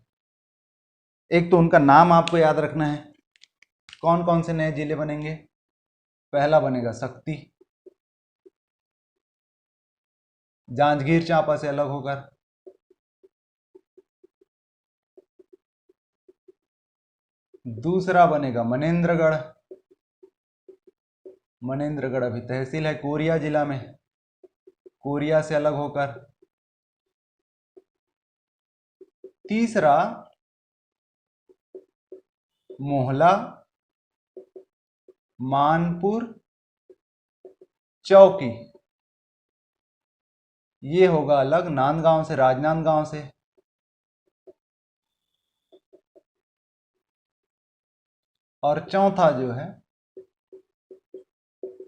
एक तो उनका नाम आपको याद रखना है, कौन कौन से नए जिले बनेंगे। पहला बनेगा शक्ति, जांजगीर चांपा से अलग होकर। दूसरा बनेगा मनेंद्रगढ़। मनेंद्रगढ़ अभी तहसील है कोरिया जिला में, कोरिया से अलग होकर। तीसरा मोहला, मानपुर, चौकी, ये होगा अलग नांदगांव से, राजनांदगांव से। और चौथा जो है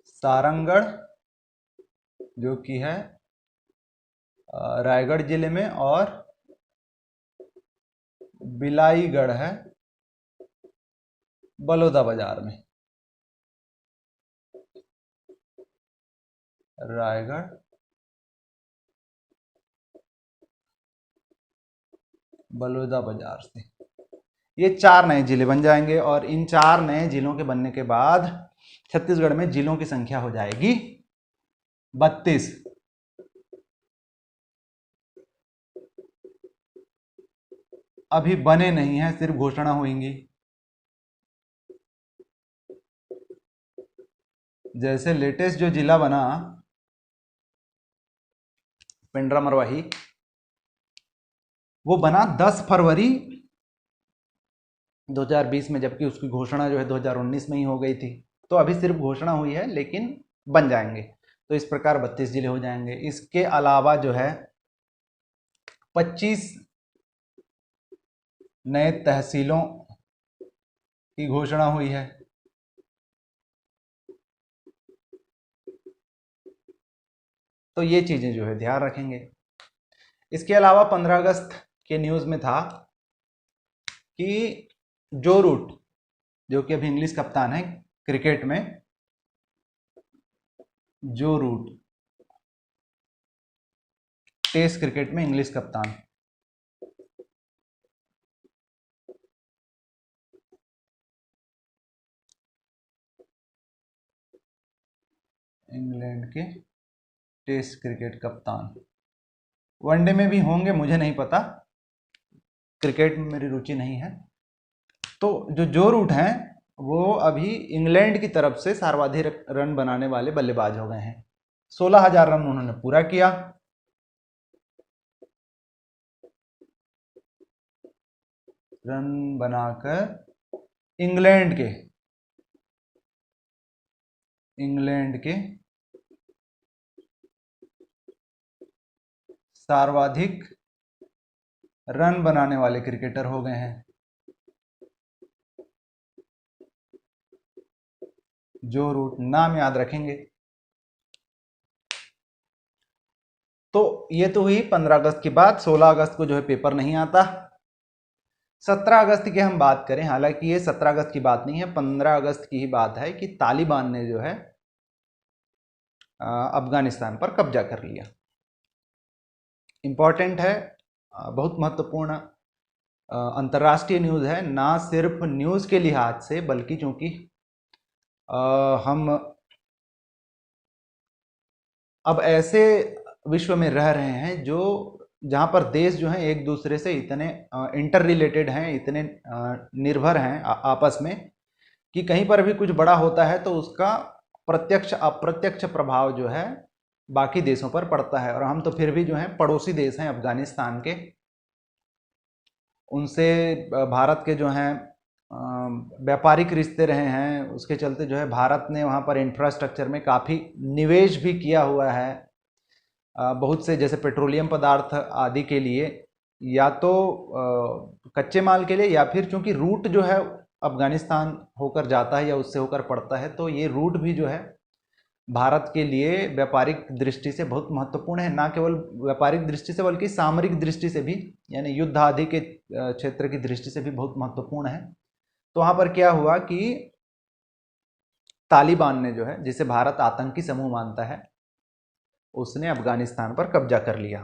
सारंगढ़, जो कि है रायगढ़ जिले में, और बिलाईगढ़ है बलौदाबाजार में। रायगढ़, बलौदाबाजार से ये 4 नए जिले बन जाएंगे। और इन 4 नए जिलों के बनने के बाद छत्तीसगढ़ में जिलों की संख्या हो जाएगी 32। अभी बने नहीं हैं, सिर्फ घोषणा होंगी। जैसे लेटेस्ट जो जिला बना पेंड्रा मरवाही, वो बना 10 फरवरी 2020 में, जबकि उसकी घोषणा जो है 2019 में ही हो गई थी। तो अभी सिर्फ घोषणा हुई है, लेकिन बन जाएंगे। तो इस प्रकार 32 जिले हो जाएंगे। इसके अलावा जो है 25 नए तहसीलों की घोषणा हुई है। तो ये चीजें जो है ध्यान रखेंगे। इसके अलावा 15 अगस्त के न्यूज में था कि जो रूट, जो कि अभी इंग्लिश कप्तान है क्रिकेट में, जो रूट टेस्ट क्रिकेट में इंग्लिश कप्तान। इंग्लैंड के टेस्ट क्रिकेट कप्तान। वनडे में भी होंगे, मुझे नहीं पता, क्रिकेट में मेरी रुचि नहीं है। तो जो रूट हैं वो अभी इंग्लैंड की तरफ से सर्वाधिक रन बनाने वाले बल्लेबाज हो गए हैं। 16,000 रन उन्होंने पूरा किया। रन बनाकर इंग्लैंड के सर्वाधिक रन बनाने वाले क्रिकेटर हो गए हैं। जो रूट, नाम याद रखेंगे। तो ये तो हुई 15 अगस्त की बात। 16 अगस्त को जो है पेपर नहीं आता। 17 अगस्त की हम बात करें, हालांकि ये 17 अगस्त की बात नहीं है, 15 अगस्त की ही बात है कि तालिबान ने जो है अफगानिस्तान पर कब्जा कर लिया। इम्पॉर्टेंट है, बहुत महत्वपूर्ण अंतर्राष्ट्रीय न्यूज़ है, ना सिर्फ न्यूज़ के लिहाज से बल्कि चूंकि हम अब ऐसे विश्व में रह रहे हैं जो जहाँ पर देश जो हैं एक दूसरे से इतने इंटर रिलेटेड हैं, इतने निर्भर हैं आपस में, कि कहीं पर भी कुछ बड़ा होता है तो उसका प्रत्यक्ष अप्रत्यक्ष प्रभाव जो है बाकी देशों पर पड़ता है। और हम तो फिर भी जो हैं पड़ोसी देश हैं अफगानिस्तान के, उनसे भारत के जो हैं व्यापारिक रिश्ते रहे हैं, उसके चलते जो है भारत ने वहाँ पर इंफ्रास्ट्रक्चर में काफ़ी निवेश भी किया हुआ है, बहुत से जैसे पेट्रोलियम पदार्थ आदि के लिए, या तो कच्चे माल के लिए, या फिर चूंकि रूट जो है अफगानिस्तान होकर जाता है या उससे होकर पड़ता है, तो ये रूट भी जो है भारत के लिए व्यापारिक दृष्टि से बहुत महत्वपूर्ण है। ना केवल व्यापारिक दृष्टि से बल्कि सामरिक दृष्टि से भी, यानी युद्ध आदि के क्षेत्र की दृष्टि से भी बहुत महत्वपूर्ण है। तो वहाँ पर क्या हुआ कि तालिबान ने जो है, जिसे भारत आतंकी समूह मानता है, उसने अफगानिस्तान पर कब्जा कर लिया।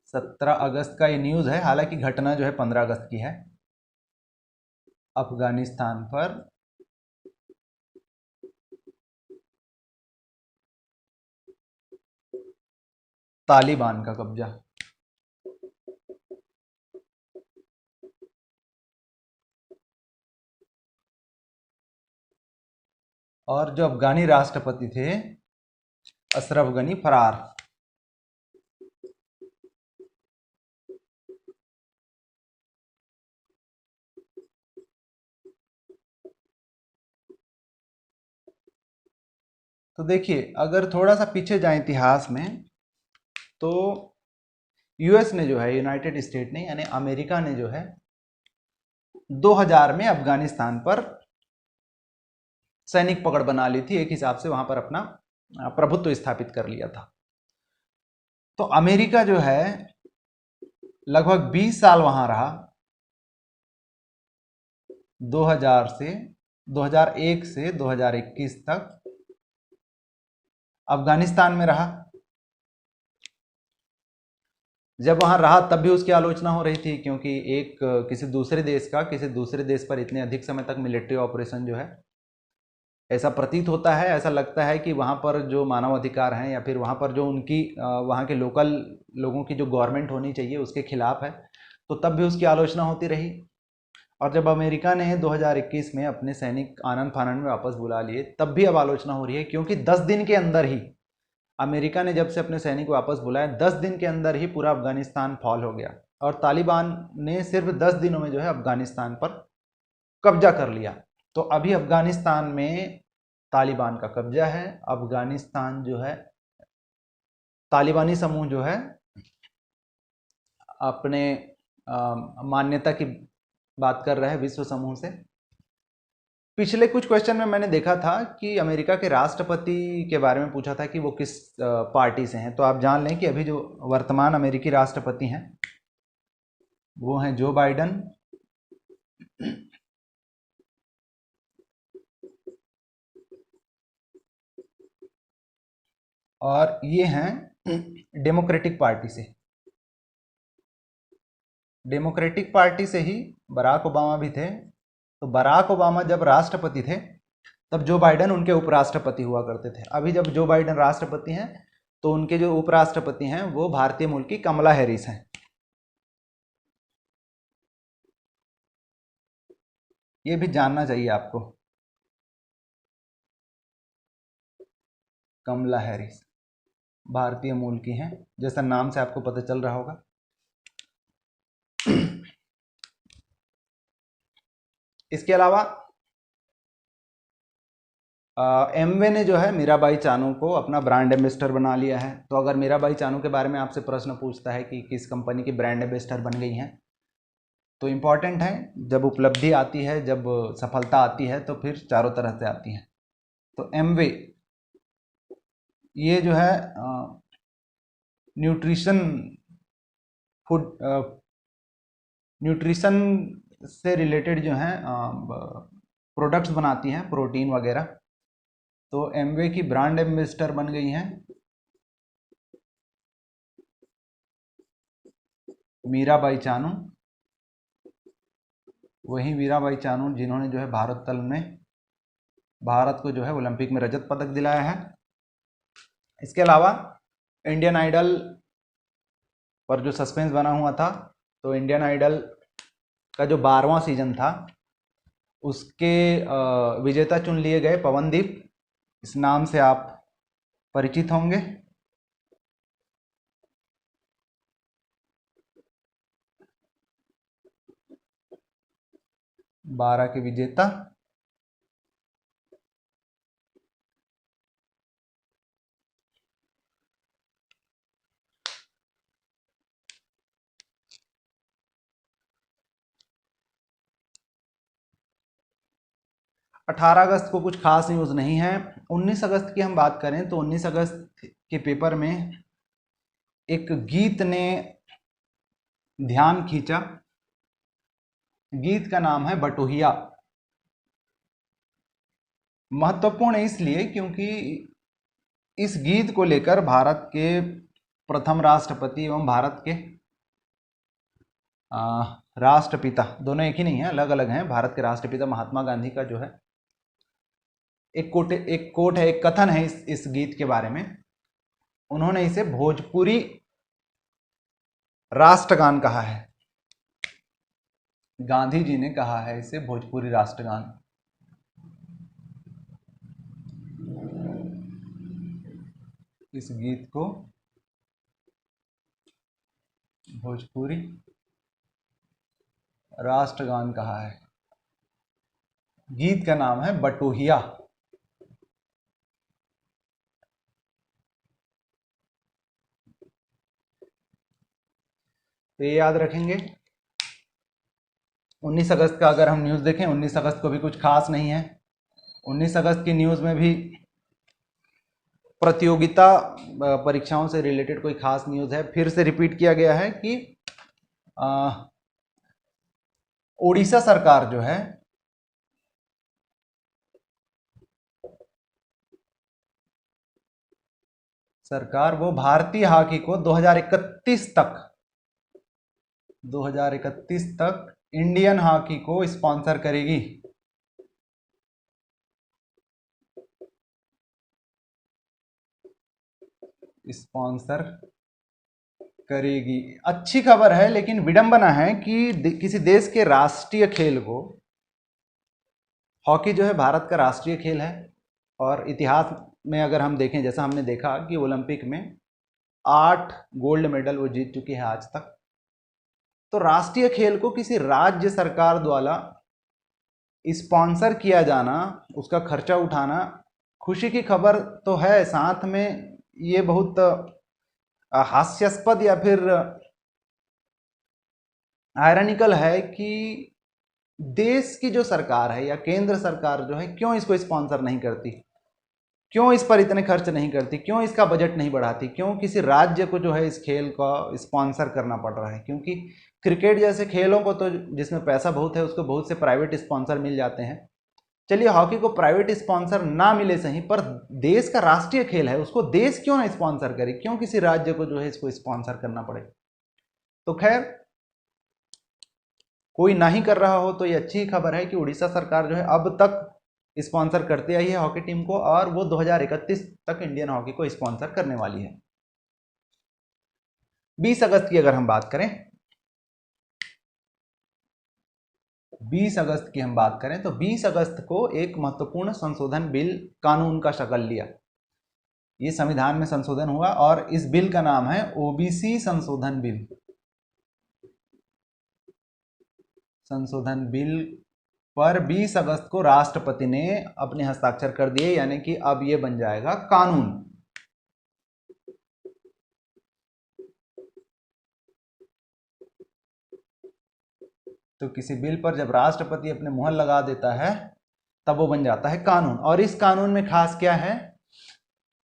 17 अगस्त का ये न्यूज़ है, हालांकि घटना जो है 15 अगस्त की है। अफगानिस्तान पर तालिबान का कब्जा। और जो अफगानी राष्ट्रपति थे अशरफ गनी फरार। तो देखिए, अगर थोड़ा सा पीछे जाए इतिहास में, तो यूएस ने जो है, यूनाइटेड स्टेट ने यानी अमेरिका ने जो है 2000 में अफगानिस्तान पर सैनिक पकड़ बना ली थी, एक हिसाब से वहां पर अपना प्रभुत्व स्थापित कर लिया था। तो अमेरिका जो है लगभग 20 साल वहां रहा, 2000 से 2001 से 2021 तक अफगानिस्तान में रहा। जब वहां रहा तब भी उसकी आलोचना हो रही थी, क्योंकि एक किसी दूसरे देश का किसी दूसरे देश पर इतने अधिक समय तक मिलिट्री ऑपरेशन जो है, ऐसा प्रतीत होता है, ऐसा लगता है कि वहाँ पर जो मानव अधिकार हैं या फिर वहाँ पर जो उनकी वहाँ के लोकल लोगों की जो गवर्नमेंट होनी चाहिए उसके खिलाफ है। तो तब भी उसकी आलोचना होती रही। और जब अमेरिका ने 2021 में अपने सैनिक आनन फानन में वापस बुला लिए, तब भी अब आलोचना हो रही है, क्योंकि 10 दिन के अंदर ही अमेरिका ने जब से अपने सैनिक वापस बुलाए, 10 दिन के अंदर ही पूरा अफगानिस्तान फॉल हो गया और तालिबान ने सिर्फ 10 दिनों में जो है अफगानिस्तान पर कब्जा कर लिया। तो अभी अफगानिस्तान में तालिबान का कब्जा है। अफगानिस्तान जो है, तालिबानी समूह जो है अपने मान्यता की बात कर रहा है विश्व समूह से। पिछले कुछ क्वेश्चन में मैंने देखा था कि अमेरिका के राष्ट्रपति के बारे में पूछा था कि वो किस पार्टी से हैं। तो आप जान लें कि अभी जो वर्तमान अमेरिकी राष्ट्रपति हैं वो हैं जो बाइडन। और ये हैं डेमोक्रेटिक पार्टी से। डेमोक्रेटिक पार्टी से ही बराक ओबामा भी थे। तो बराक ओबामा जब राष्ट्रपति थे तब जो बाइडेन उनके उपराष्ट्रपति हुआ करते थे। अभी जब जो बाइडेन राष्ट्रपति हैं तो उनके जो उपराष्ट्रपति हैं वो भारतीय मूल की कमला हैरिस हैं। ये भी जानना चाहिए आपको, कमला हैरिस भारतीय मूल की हैं, जैसा नाम से आपको पता चल रहा होगा। इसके अलावा एमवे ने जो है मीराबाई चानू को अपना ब्रांड एम्बेसडर बना लिया है। तो अगर मीराबाई चानू के बारे में आपसे प्रश्न पूछता है कि किस कंपनी की ब्रांड एम्बेसडर बन गई हैं, तो इम्पॉर्टेंट है, जब उपलब्धि आती है, जब सफलता आती है तो फिर चारों तरह से आती है। तो एमवे ये जो है न्यूट्रिशन फूड न्यूट्रिशन से रिलेटेड जो हैं प्रोडक्ट्स बनाती हैं, प्रोटीन वगैरह। तो एमवे की ब्रांड एम्बेसडर बन गई हैं मीराबाई चानू। वही मीराबाई चानू जिन्होंने जो है भारत को जो है ओलंपिक में रजत पदक दिलाया है। इसके अलावा इंडियन आइडल पर जो सस्पेंस बना हुआ था, तो इंडियन आइडल का जो 12वां सीजन था उसके विजेता चुन लिए गए पवनदीप। इस नाम से आप परिचित होंगे। 12 के विजेता। अठारह अगस्त को कुछ खास न्यूज़ नहीं है। 19 अगस्त की हम बात करें तो 19 अगस्त के पेपर में एक गीत ने ध्यान खींचा। गीत का नाम है बटोहिया। महत्वपूर्ण इसलिए क्योंकि इस गीत को लेकर भारत के प्रथम राष्ट्रपति एवं भारत के राष्ट्रपिता, दोनों एक ही नहीं है, अलग अलग हैं, भारत के राष्ट्रपिता महात्मा गांधी का जो है एक कोट है, एक कथन है इस गीत के बारे में। उन्होंने इसे भोजपुरी राष्ट्रगान कहा है। गांधी जी ने कहा है इसे भोजपुरी राष्ट्रगान। इस गीत को भोजपुरी राष्ट्रगान कहा है। गीत का नाम है बटोहिया। तो ये याद रखेंगे। 19 अगस्त का अगर हम न्यूज़ देखें, 19 अगस्त को भी कुछ खास नहीं है। 19 अगस्त की न्यूज़ में भी प्रतियोगिता परीक्षाओं से रिलेटेड कोई खास न्यूज़ है। फिर से रिपीट किया गया है कि उड़ीसा सरकार जो है वो भारतीय हॉकी को 2031 तक इंडियन हॉकी को स्पॉन्सर करेगी। अच्छी खबर है, लेकिन विडंबना है कि किसी देश के राष्ट्रीय खेल को, हॉकी जो है भारत का राष्ट्रीय खेल है, और इतिहास में अगर हम देखें, जैसा हमने देखा कि ओलंपिक में 8 गोल्ड मेडल वो जीत चुकी है आज तक। तो राष्ट्रीय खेल को किसी राज्य सरकार द्वारा स्पॉन्सर किया जाना, उसका खर्चा उठाना खुशी की खबर तो है, साथ में ये बहुत हास्यास्पद या फिर आयरनिकल है कि देश की जो सरकार है या केंद्र सरकार जो है क्यों इसको स्पॉन्सर नहीं करती, क्यों इस पर इतने खर्च नहीं करती, क्यों इसका बजट नहीं बढ़ाती, क्यों किसी राज्य को जो है इस खेल का स्पॉन्सर करना पड़ रहा है। क्योंकि क्रिकेट जैसे खेलों को तो जिसमें पैसा बहुत है उसको बहुत से प्राइवेट स्पॉन्सर मिल जाते हैं, चलिए हॉकी को प्राइवेट स्पॉन्सर ना मिले सही, पर देश का राष्ट्रीय खेल है, उसको देश क्यों ना स्पॉन्सर करे, क्यों किसी राज्य को जो है इसको स्पॉन्सर करना पड़े। तो खैर कोई ना ही कर रहा हो तो ये अच्छी खबर है कि उड़ीसा सरकार जो है अब तक स्पॉन्सर करते आई है हॉकी टीम को, और वो 2031 तक इंडियन हॉकी को स्पॉन्सर करने वाली है। 20 अगस्त की अगर हम बात करें, 20 अगस्त की हम बात करें तो 20 अगस्त को एक महत्वपूर्ण संशोधन बिल कानून का शक्ल लिया। ये संविधान में संशोधन हुआ और इस बिल का नाम है ओबीसी संशोधन बिल। संशोधन बिल पर 20 अगस्त को राष्ट्रपति ने अपने हस्ताक्षर कर दिए, यानी कि अब ये बन जाएगा कानून। तो किसी बिल पर जब राष्ट्रपति अपने मुहर लगा देता है तब वो बन जाता है कानून। और इस कानून में खास क्या है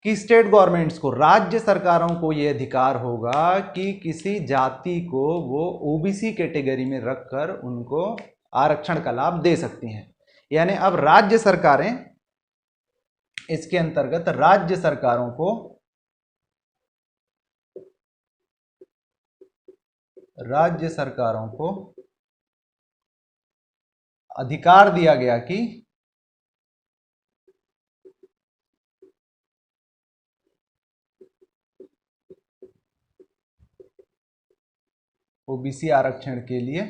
कि स्टेट गवर्नमेंट्स को, राज्य सरकारों को ये अधिकार होगा कि किसी जाति को वो ओबीसी कैटेगरी में रखकर उनको आरक्षण का लाभ दे सकती हैं। यानी अब राज्य सरकारें, इसके अंतर्गत राज्य सरकारों को अधिकार दिया गया कि ओबीसी आरक्षण के लिए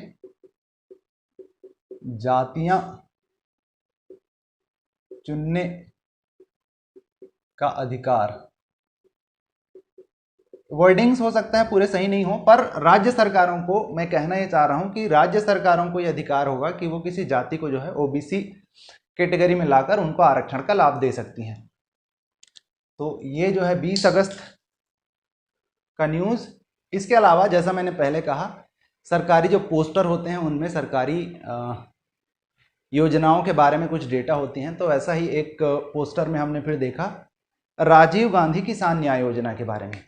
जातियां चुनने का अधिकार। वर्डिंग्स हो सकता है पूरे सही नहीं हो, पर राज्य सरकारों को, मैं कहना ये चाह रहा हूं कि राज्य सरकारों को यह अधिकार होगा कि वो किसी जाति को जो है ओबीसी कैटेगरी में लाकर उनको आरक्षण का लाभ दे सकती हैं। तो ये जो है 20 अगस्त का न्यूज़। इसके अलावा जैसा मैंने पहले कहा, सरकारी जो पोस्टर होते हैं उनमें सरकारी योजनाओं के बारे में कुछ डेटा होती हैं। तो ऐसा ही एक पोस्टर में हमने फिर देखा राजीव गांधी किसान न्याय योजना के बारे में।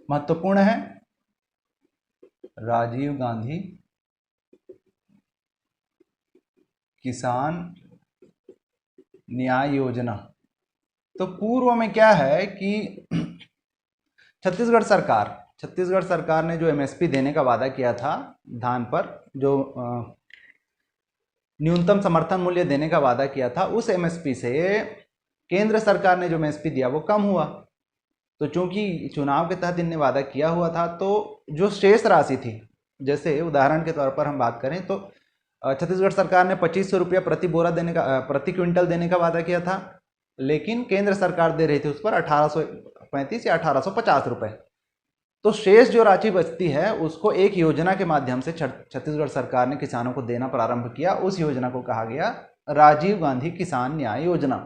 महत्वपूर्ण है राजीव गांधी किसान न्याय योजना। तो पूर्व में क्या है कि छत्तीसगढ़ सरकार ने जो एमएसपी देने का वादा किया था धान पर, जो न्यूनतम समर्थन मूल्य देने का वादा किया था, उस एमएसपी से केंद्र सरकार ने जो एमएसपी दिया वो कम हुआ। तो चूंकि चुनाव के तहत इनने वादा किया हुआ था, तो जो शेष राशि थी, जैसे उदाहरण के तौर पर हम बात करें तो छत्तीसगढ़ सरकार ने 2500 रुपया प्रति बोरा देने का, प्रति क्विंटल देने का वादा किया था, लेकिन केंद्र सरकार दे रही थी उस पर 1835 या 1850 रुपए। तो शेष जो राशि बचती है उसको एक योजना के माध्यम से छत्तीसगढ़ सरकार ने किसानों को देना प्रारंभ किया। उस योजना को कहा गया राजीव गांधी किसान न्याय योजना।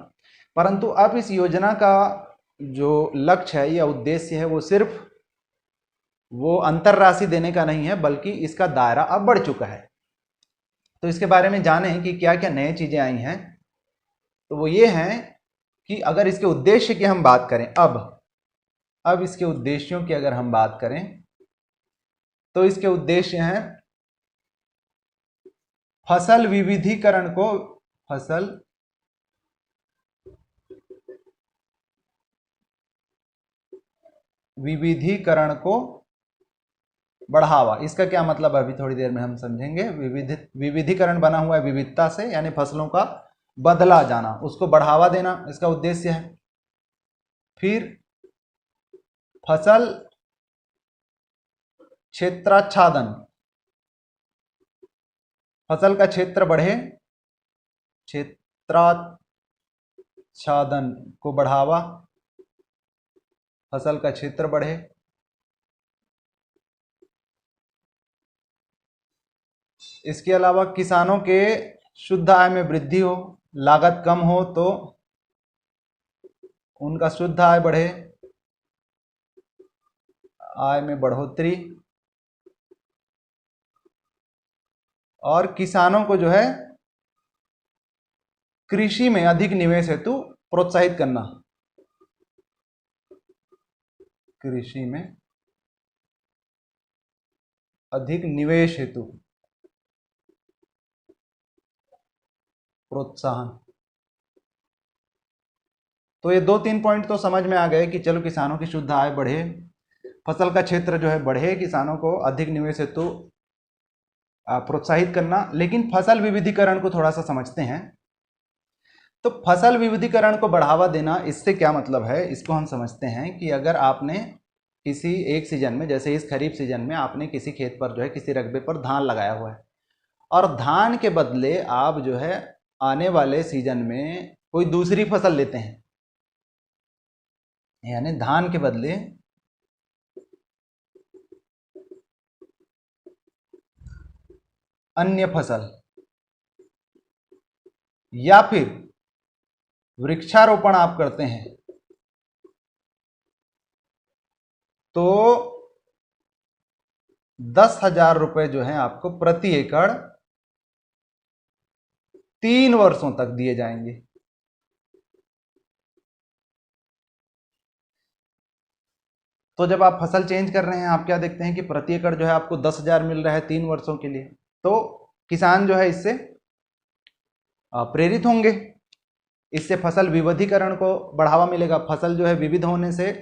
परंतु अब इस योजना का जो लक्ष्य है या उद्देश्य है वो सिर्फ वो अंतर राशि देने का नहीं है, बल्कि इसका दायरा अब बढ़ चुका है। तो इसके बारे में जानें कि क्या क्या नई चीजें आई हैं। तो वो ये हैं कि अगर इसके उद्देश्य की हम बात करें, अब इसके उद्देश्यों की अगर हम बात करें तो इसके उद्देश्य हैं फसल विविधीकरण को बढ़ावा। इसका क्या मतलब है अभी थोड़ी देर में हम समझेंगे। विविधीकरण बना हुआ है विविधता से, यानी फसलों का बदला जाना, उसको बढ़ावा देना इसका उद्देश्य है। फिर फसल क्षेत्राच्छादन, फसल का क्षेत्र बढ़े, क्षेत्राच्छादन को बढ़ावा, फसल का क्षेत्र बढ़े। इसके अलावा किसानों के शुद्ध आय में वृद्धि हो, लागत कम हो तो उनका शुद्ध आय बढ़े, आय में बढ़ोतरी, और किसानों को जो है कृषि में अधिक निवेश हेतु प्रोत्साहित करना, कृषि में अधिक निवेश हेतु प्रोत्साहन। तो ये 2-3 पॉइंट तो समझ में आ गए कि चलो किसानों की शुद्ध आय बढ़े, फसल का क्षेत्र जो है बढ़े, किसानों को अधिक निवेश हेतु प्रोत्साहित करना। लेकिन फसल विविधीकरण को थोड़ा सा समझते हैं। तो फसल विविधीकरण को बढ़ावा देना, इससे क्या मतलब है, इसको हम समझते हैं कि अगर आपने किसी एक सीजन में, जैसे इस खरीफ सीजन में आपने किसी खेत पर जो है, किसी रकबे पर धान लगाया हुआ है, और धान के बदले आप जो है आने वाले सीजन में कोई दूसरी फसल लेते हैं, यानी धान के बदले अन्य फसल, या फिर वृक्षारोपण आप करते हैं, तो 10,000 रुपए जो है आपको प्रति एकड़ 3 वर्षों तक दिए जाएंगे। तो जब आप फसल चेंज कर रहे हैं, आप क्या देखते हैं कि प्रति एकड़ जो है आपको 10,000 मिल रहा है 3 वर्षों के लिए। तो किसान जो है इससे प्रेरित होंगे, इससे फसल विविधीकरण को बढ़ावा मिलेगा। फसल जो है विविध होने से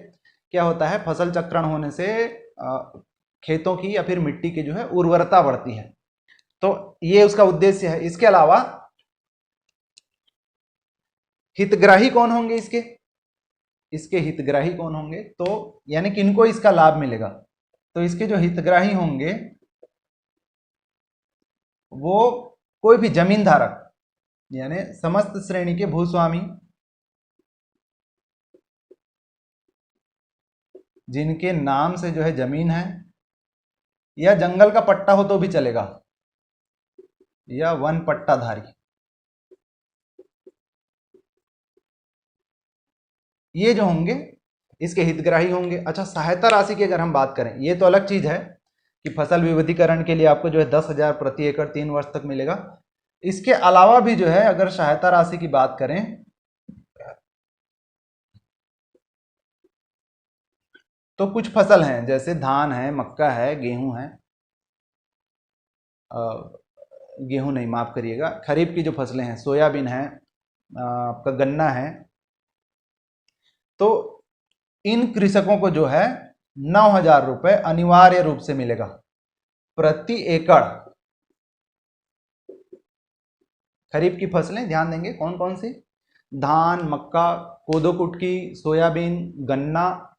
क्या होता है, फसल चक्रण होने से खेतों की या फिर मिट्टी की जो है उर्वरता बढ़ती है। तो ये उसका उद्देश्य है। इसके अलावा हितग्राही कौन होंगे इसके हितग्राही कौन होंगे, तो यानी किनको इसका लाभ मिलेगा, तो इसके जो हितग्राही होंगे वो कोई भी जमीन धारक, यानी समस्त श्रेणी के भूस्वामी, जिनके नाम से जो है जमीन है, या जंगल का पट्टा हो तो भी चलेगा, या वन पट्टाधारी, ये जो होंगे इसके हितग्राही होंगे। अच्छा, सहायता राशि की अगर हम बात करें, ये तो अलग चीज है कि फसल विविधीकरण के लिए आपको जो है 10,000 प्रति एकड़ 3 वर्ष तक मिलेगा। इसके अलावा भी जो है अगर सहायता राशि की बात करें, तो कुछ फसल हैं जैसे धान है, मक्का है, गेहूं है, गेहूं नहीं, माफ करिएगा, खरीफ की जो फसलें हैं, सोयाबीन है, आपका गन्ना है, तो इन कृषकों को जो है 9,000 रुपए अनिवार्य रूप से मिलेगा प्रति एकड़। खरीफ की फसलें ध्यान देंगे कौन कौन सी, धान, मक्का, कोदो कुटकी, सोयाबीन, गन्ना,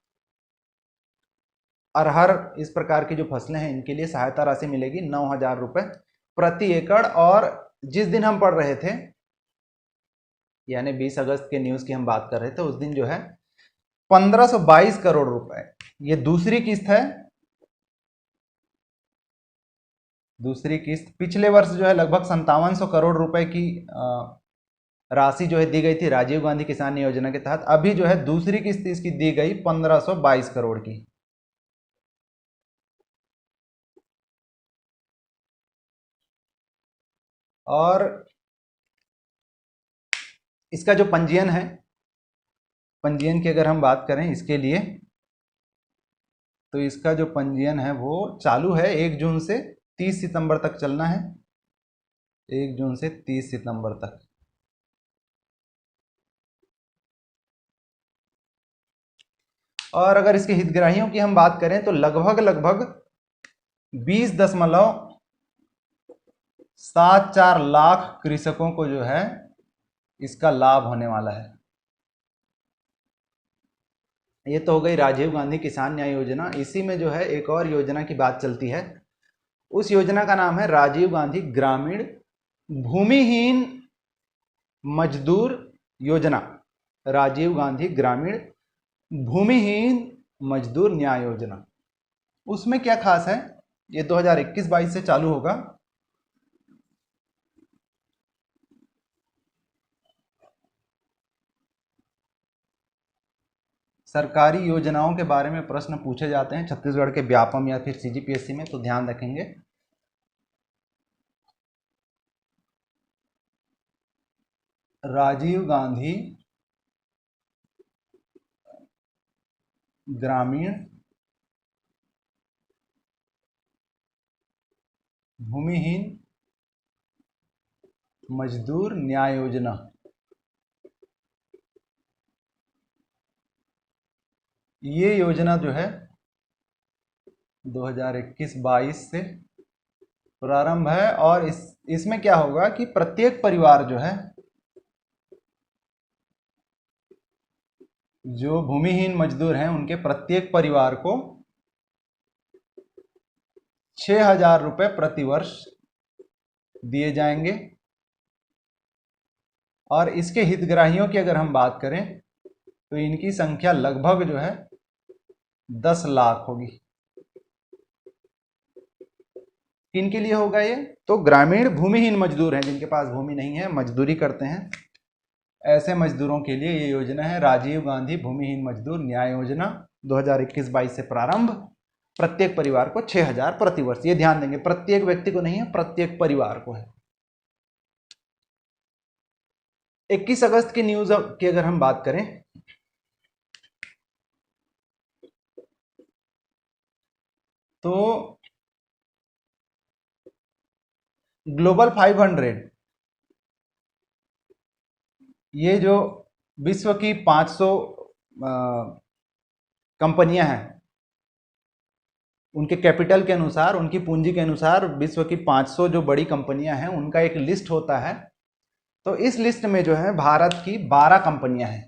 अरहर, इस प्रकार की जो फसलें हैं इनके लिए सहायता राशि मिलेगी 9,000 रुपए प्रति एकड़। और जिस दिन हम पढ़ रहे थे, यानी 20 अगस्त के न्यूज की हम बात कर रहे थे, उस दिन जो है 1522 करोड़ रुपए, ये दूसरी किस्त है। दूसरी किस्त पिछले वर्ष जो है लगभग 5700 करोड़ रुपए की राशि जो है दी गई थी राजीव गांधी किसान योजना के तहत। अभी जो है दूसरी किस्त इसकी दी गई 1522 करोड़ की। और इसका जो पंजीयन है, पंजीयन की अगर हम बात करें इसके लिए, तो इसका जो पंजीयन है वो चालू है 1 जून से 30 सितंबर तक चलना है, 1 जून से 30 सितंबर तक। और अगर इसके हितग्राहियों की हम बात करें तो लगभग लगभग 20.74 लाख कृषकों को जो है इसका लाभ होने वाला है। ये तो हो गई राजीव गांधी किसान न्याय योजना। इसी में जो है एक और योजना की बात चलती है, उस योजना का नाम है राजीव गांधी ग्रामीण भूमिहीन मजदूर योजना। राजीव गांधी ग्रामीण भूमिहीन मजदूर न्याय योजना। उसमें क्या खास है, ये 2021-22 से चालू होगा। सरकारी योजनाओं के बारे में प्रश्न पूछे जाते हैं छत्तीसगढ़ के व्यापम या फिर सीजीपीएससी में, तो ध्यान रखेंगे। राजीव गांधी ग्रामीण भूमिहीन मजदूर न्याय योजना, ये योजना जो है 2021-22 से प्रारंभ है। और इसमें क्या होगा कि प्रत्येक परिवार जो है, जो भूमिहीन मजदूर हैं, उनके प्रत्येक परिवार को 6,000 रुपये प्रतिवर्ष दिए जाएंगे। और इसके हितग्राहियों की अगर हम बात करें तो इनकी संख्या लगभग जो है 10 लाख होगी। किनके लिए होगा ये? तो ग्रामीण भूमिहीन मजदूर हैं, जिनके पास भूमि नहीं है, मजदूरी करते हैं, ऐसे मजदूरों के लिए ये योजना है राजीव गांधी भूमिहीन मजदूर न्याय योजना, 2021-22 से प्रारंभ। प्रत्येक परिवार को 6,000 प्रतिवर्ष। ये ध्यान देंगे, प्रत्येक व्यक्ति को नहीं है, प्रत्येक परिवार को है। 21 अगस्त की न्यूज की अगर हम बात करें तो ग्लोबल 500, ये जो विश्व की 500 कंपनियां हैं, उनके कैपिटल के अनुसार, उनकी पूंजी के अनुसार विश्व की 500 जो बड़ी कंपनियां हैं उनका एक लिस्ट होता है। तो इस लिस्ट में जो है भारत की 12 कंपनियां हैं।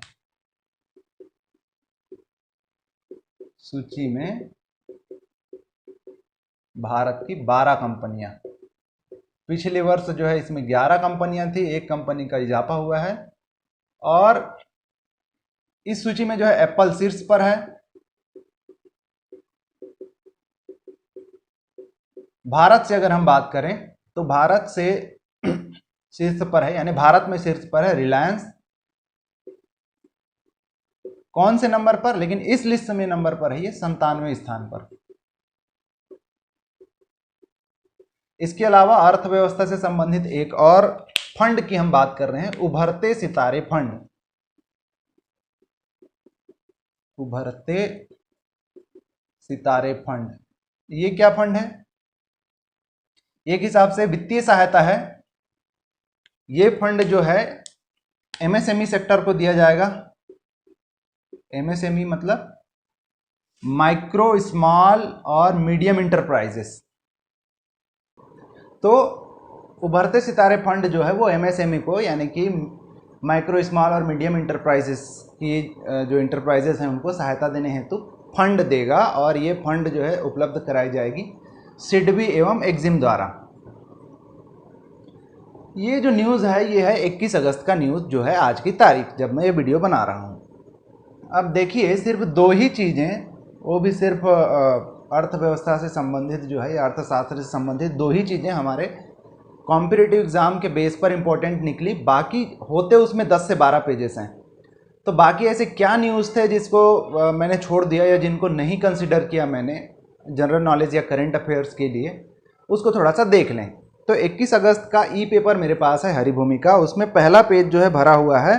सूची में भारत की 12 कंपनियां। पिछले वर्ष जो है इसमें 11 कंपनियां थी, एक कंपनी का इजाफा हुआ है। और इस सूची में जो है एप्पल शीर्ष पर है। भारत से अगर हम बात करें तो भारत से शीर्ष पर है, यानी भारत में शीर्ष पर है रिलायंस। कौन से नंबर पर? लेकिन इस लिस्ट में नंबर पर है ये 97वें स्थान पर। इसके अलावा अर्थव्यवस्था से संबंधित एक और फंड की हम बात कर रहे हैं, उभरते सितारे फंड। उभरते सितारे फंड, ये क्या फंड है? एक हिसाब से वित्तीय सहायता है। ये फंड जो है एमएसएमई सेक्टर को दिया जाएगा। एमएसएमई मतलब माइक्रो स्मॉल और मीडियम इंटरप्राइजेस। तो उभरते सितारे फंड जो है वो एमएसएमई को, यानी कि माइक्रो स्मॉल और मीडियम इंटरप्राइजेस की जो इंटरप्राइजेस हैं उनको सहायता देने हेतु फंड देगा। और ये फंड जो है उपलब्ध कराई जाएगी सिडबी एवं एक्जिम द्वारा। ये जो न्यूज़ है ये है 21 अगस्त का न्यूज़ जो है आज की तारीख, जब मैं ये वीडियो बना रहा हूँ। अब देखिए सिर्फ दो ही चीज़ें, वो भी सिर्फ अर्थव्यवस्था से संबंधित जो है, अर्थशास्त्र से संबंधित दो ही चीज़ें हमारे कॉम्पिटिटिव एग्ज़ाम के बेस पर इंपॉर्टेंट निकली। बाकी होते उसमें 10 से 12 पेजेस हैं। तो बाकी ऐसे क्या न्यूज़ थे जिसको मैंने छोड़ दिया या जिनको नहीं कंसिडर किया मैंने जनरल नॉलेज या करंट अफेयर्स के लिए, उसको थोड़ा सा देख लें। तो 21 अगस्त का ई पेपर मेरे पास है हरिभूमि का। उसमें पहला पेज जो है भरा हुआ है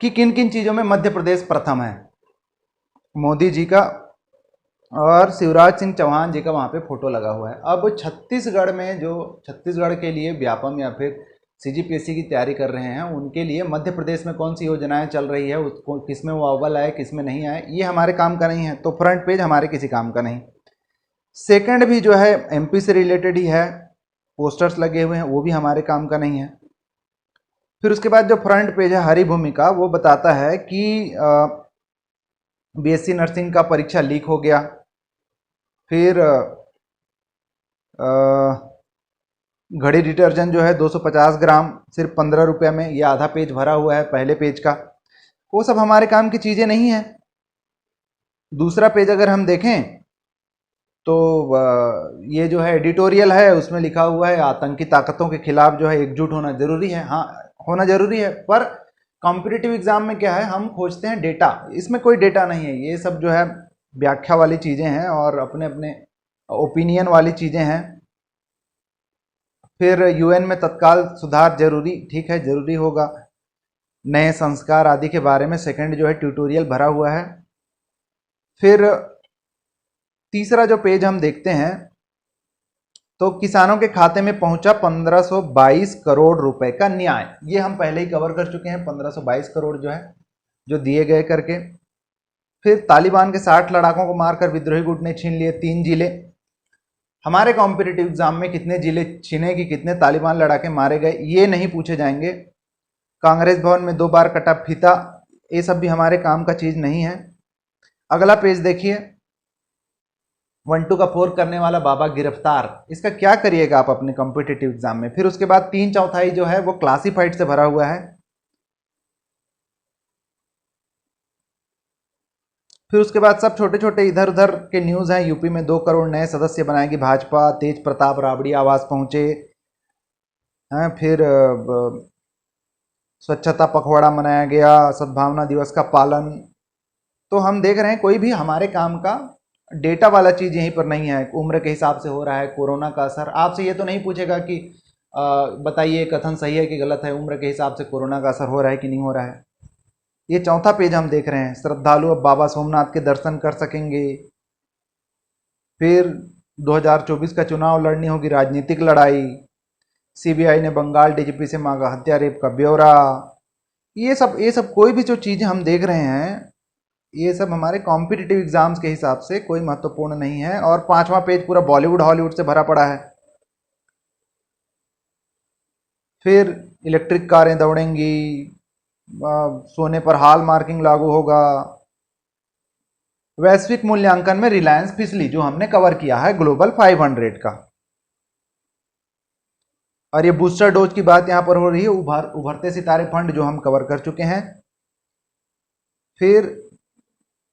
कि किन किन चीज़ों में मध्य प्रदेश प्रथम है। मोदी जी का और शिवराज सिंह चौहान जी का वहाँ पे फोटो लगा हुआ है। अब छत्तीसगढ़ में जो छत्तीसगढ़ के लिए व्यापम या फिर सीजीपीएससी की तैयारी कर रहे हैं, उनके लिए मध्य प्रदेश में कौन सी योजनाएं चल रही है, उसको किस में वो अव्वल आए किस में नहीं आए, ये हमारे काम का नहीं है। तो फ्रंट पेज हमारे किसी काम का नहीं। सेकंड भी जो है एमपी से रिलेटेड ही है, पोस्टर्स लगे हुए हैं, वो भी हमारे काम का नहीं है। फिर उसके बाद जो फ्रंट पेज है हरिभूमि का, वो बताता है कि बीएससी नर्सिंग का परीक्षा लीक हो गया। फिर घड़ी डिटर्जेंट जो है 250 ग्राम सिर्फ 15 रुपये में, ये आधा पेज भरा हुआ है पहले पेज का। वो सब हमारे काम की चीज़ें नहीं हैं। दूसरा पेज अगर हम देखें तो ये जो है एडिटोरियल है, उसमें लिखा हुआ है आतंकी ताकतों के खिलाफ जो है एकजुट होना जरूरी है। हाँ, होना जरूरी है, पर कॉम्पिटिटिव एग्जाम में क्या है, हम खोजते हैं डेटा। इसमें कोई डेटा नहीं है, ये सब जो है व्याख्या वाली चीज़ें हैं और अपने अपने ओपिनियन वाली चीज़ें हैं। फिर यूएन में तत्काल सुधार जरूरी, ठीक है, जरूरी होगा। नए संस्कार आदि के बारे में सेकंड जो है ट्यूटोरियल भरा हुआ है। फिर तीसरा जो पेज हम देखते हैं तो किसानों के खाते में पहुंचा 1522 करोड़ रुपए का न्याय। ये हम पहले ही कवर कर चुके हैं, 1522 करोड़ जो है जो दिए गए करके। फिर तालिबान के 60 लड़ाकों को मारकर विद्रोही गुट ने छीन लिए 3 जिले। हमारे कॉम्पिटिटिव एग्जाम में कितने जिले छीने कि कितने तालिबान लड़ाके मारे गए ये नहीं पूछे जाएंगे। कांग्रेस भवन में 2 बार कटा फीता, ये सब भी हमारे काम का चीज नहीं है। अगला पेज देखिए, 1-2 का 4 करने वाला बाबा गिरफ्तार। इसका क्या करिएगा आप अपने कॉम्पिटिटिव एग्जाम में। फिर उसके बाद 3/4 जो है वो क्लासिफाइड से भरा हुआ है। फिर उसके बाद सब छोटे छोटे इधर उधर के न्यूज़ हैं। यूपी में 2 करोड़ नए सदस्य बनाएगी भाजपा, तेज प्रताप राबड़ी आवास पहुंचे हैं। फिर स्वच्छता पखवाड़ा मनाया गया, सद्भावना दिवस का पालन। तो हम देख रहे हैं कोई भी हमारे काम का डेटा वाला चीज़ यहीं पर नहीं है। उम्र के हिसाब से हो रहा है, कोरोना का असर। आपसे ये तो नहीं पूछेगा कि बताइए कथन सही है कि गलत है, उम्र के हिसाब से कोरोना का असर हो रहा है कि नहीं हो रहा है। ये 4था पेज हम देख रहे हैं, श्रद्धालु अब बाबा सोमनाथ के दर्शन कर सकेंगे। फिर 2024 का चुनाव लड़नी होगी राजनीतिक लड़ाई। सीबीआई ने बंगाल डीजीपी से मांगा हत्या रेप का ब्यौरा। ये सब कोई भी जो चीज़ें हम देख रहे हैं ये सब हमारे कॉम्पिटिटिव एग्जाम्स के हिसाब से कोई महत्वपूर्ण नहीं है। और 5वां पेज पूरा बॉलीवुड हॉलीवुड से भरा पड़ा है। फिर इलेक्ट्रिक कारें दौड़ेंगी, सोने पर हॉल मार्किंग लागू होगा। वैश्विक मूल्यांकन में रिलायंस फिसली जो हमने कवर किया है ग्लोबल 500 का। और ये बूस्टर डोज की बात यहां पर हो रही है, उभरते सितारे फंड जो हम कवर कर चुके हैं। फिर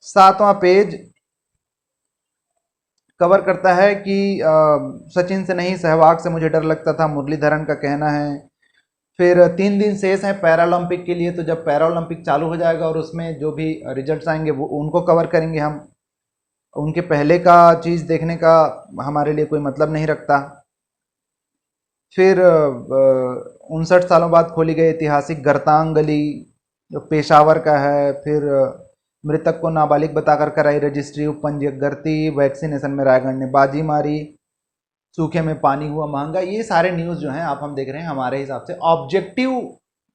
7वां पेज कवर करता है कि सचिन से नहीं सहवाग से मुझे डर लगता था, मुरलीधरन का कहना है। फिर 3 दिन शेष हैं पैरालंपिक के लिए, तो जब पैरालंपिक चालू हो जाएगा और उसमें जो भी रिजल्ट्स आएंगे वो उनको कवर करेंगे हम। उनके पहले का चीज़ देखने का हमारे लिए कोई मतलब नहीं रखता। फिर 59 सालों बाद खोली गई ऐतिहासिक गरतांग गली जो पेशावर का है। फिर मृतक को नाबालिग बताकर कराई रजिस्ट्री, उपपंजीयक गरती। वैक्सीनेशन में रायगढ़ ने बाजी मारी, सूखे में पानी हुआ महंगा। ये सारे न्यूज़ जो हैं आप हम देख रहे हैं हमारे हिसाब से ऑब्जेक्टिव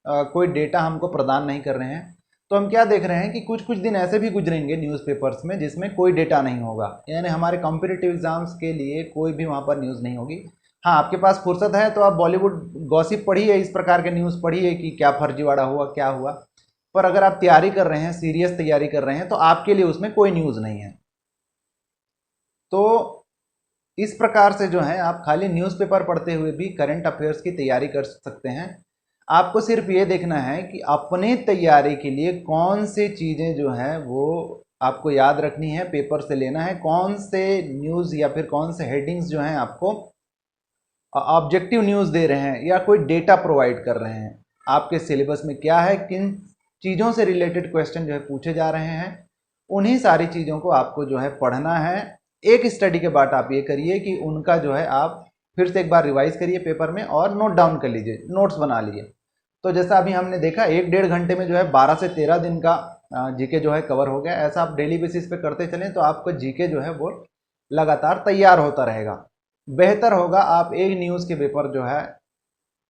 कोई डेटा हमको प्रदान नहीं कर रहे हैं। तो हम क्या देख रहे हैं कि कुछ कुछ दिन ऐसे भी गुजरेंगे न्यूज़पेपर्स में जिसमें कोई डेटा नहीं होगा, यानी हमारे कॉम्पिटिटिव एग्जाम्स के लिए कोई भी वहाँ पर न्यूज़ नहीं होगी। हाँ, आपके पास फुर्सत है तो आप बॉलीवुड गॉसिप पढ़िए, इस प्रकार के न्यूज़ पढ़िए कि क्या फर्जीवाड़ा हुआ क्या हुआ। पर अगर आप तैयारी कर रहे हैं, सीरियस तैयारी कर रहे हैं, तो आपके लिए उसमें कोई न्यूज़ नहीं है। तो इस प्रकार से जो है आप खाली न्यूज़पेपर पढ़ते हुए भी करंट अफेयर्स की तैयारी कर सकते हैं। आपको सिर्फ ये देखना है कि अपने तैयारी के लिए कौन सी चीज़ें जो हैं वो आपको याद रखनी है, पेपर से लेना है, कौन से न्यूज़ या फिर कौन से हेडिंग्स जो हैं आपको ऑब्जेक्टिव न्यूज़ दे रहे हैं या कोई डेटा प्रोवाइड कर रहे हैं, आपके सिलेबस में क्या है, किन चीज़ों से रिलेटेड क्वेश्चन जो है पूछे जा रहे हैं। उन्हीं सारी चीज़ों को आपको जो है पढ़ना है। एक स्टडी के बाद आप ये करिए कि उनका जो है आप फिर से एक बार रिवाइज करिए पेपर में और नोट डाउन कर लीजिए, नोट्स बना लीजिए। तो जैसा अभी हमने देखा 1-1.5 घंटे में जो है 12 से 13 दिन का जीके जो है कवर हो गया। ऐसा आप डेली बेसिस पे करते चलें तो आपका जीके जो है वो लगातार तैयार होता रहेगा। बेहतर होगा आप एक न्यूज़ के पेपर जो है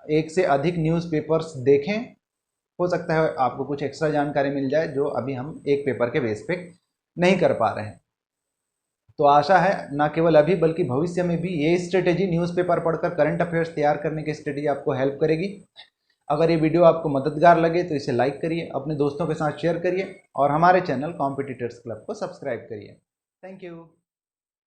एक से अधिक न्यूज़ पेपर्स देखें, हो सकता है आपको कुछ एक्स्ट्रा जानकारी मिल जाए जो अभी हम एक पेपर के बेस पे नहीं कर पा रहे हैं। तो आशा है ना केवल अभी बल्कि भविष्य में भी ये स्ट्रेटेजी न्यूज़पेपर पढ़कर करंट अफेयर्स तैयार करने की स्ट्रेटेजी आपको हेल्प करेगी। अगर ये वीडियो आपको मददगार लगे तो इसे लाइक करिए, अपने दोस्तों के साथ शेयर करिए और हमारे चैनल कॉम्पिटिटर्स क्लब को सब्सक्राइब करिए। Thank you.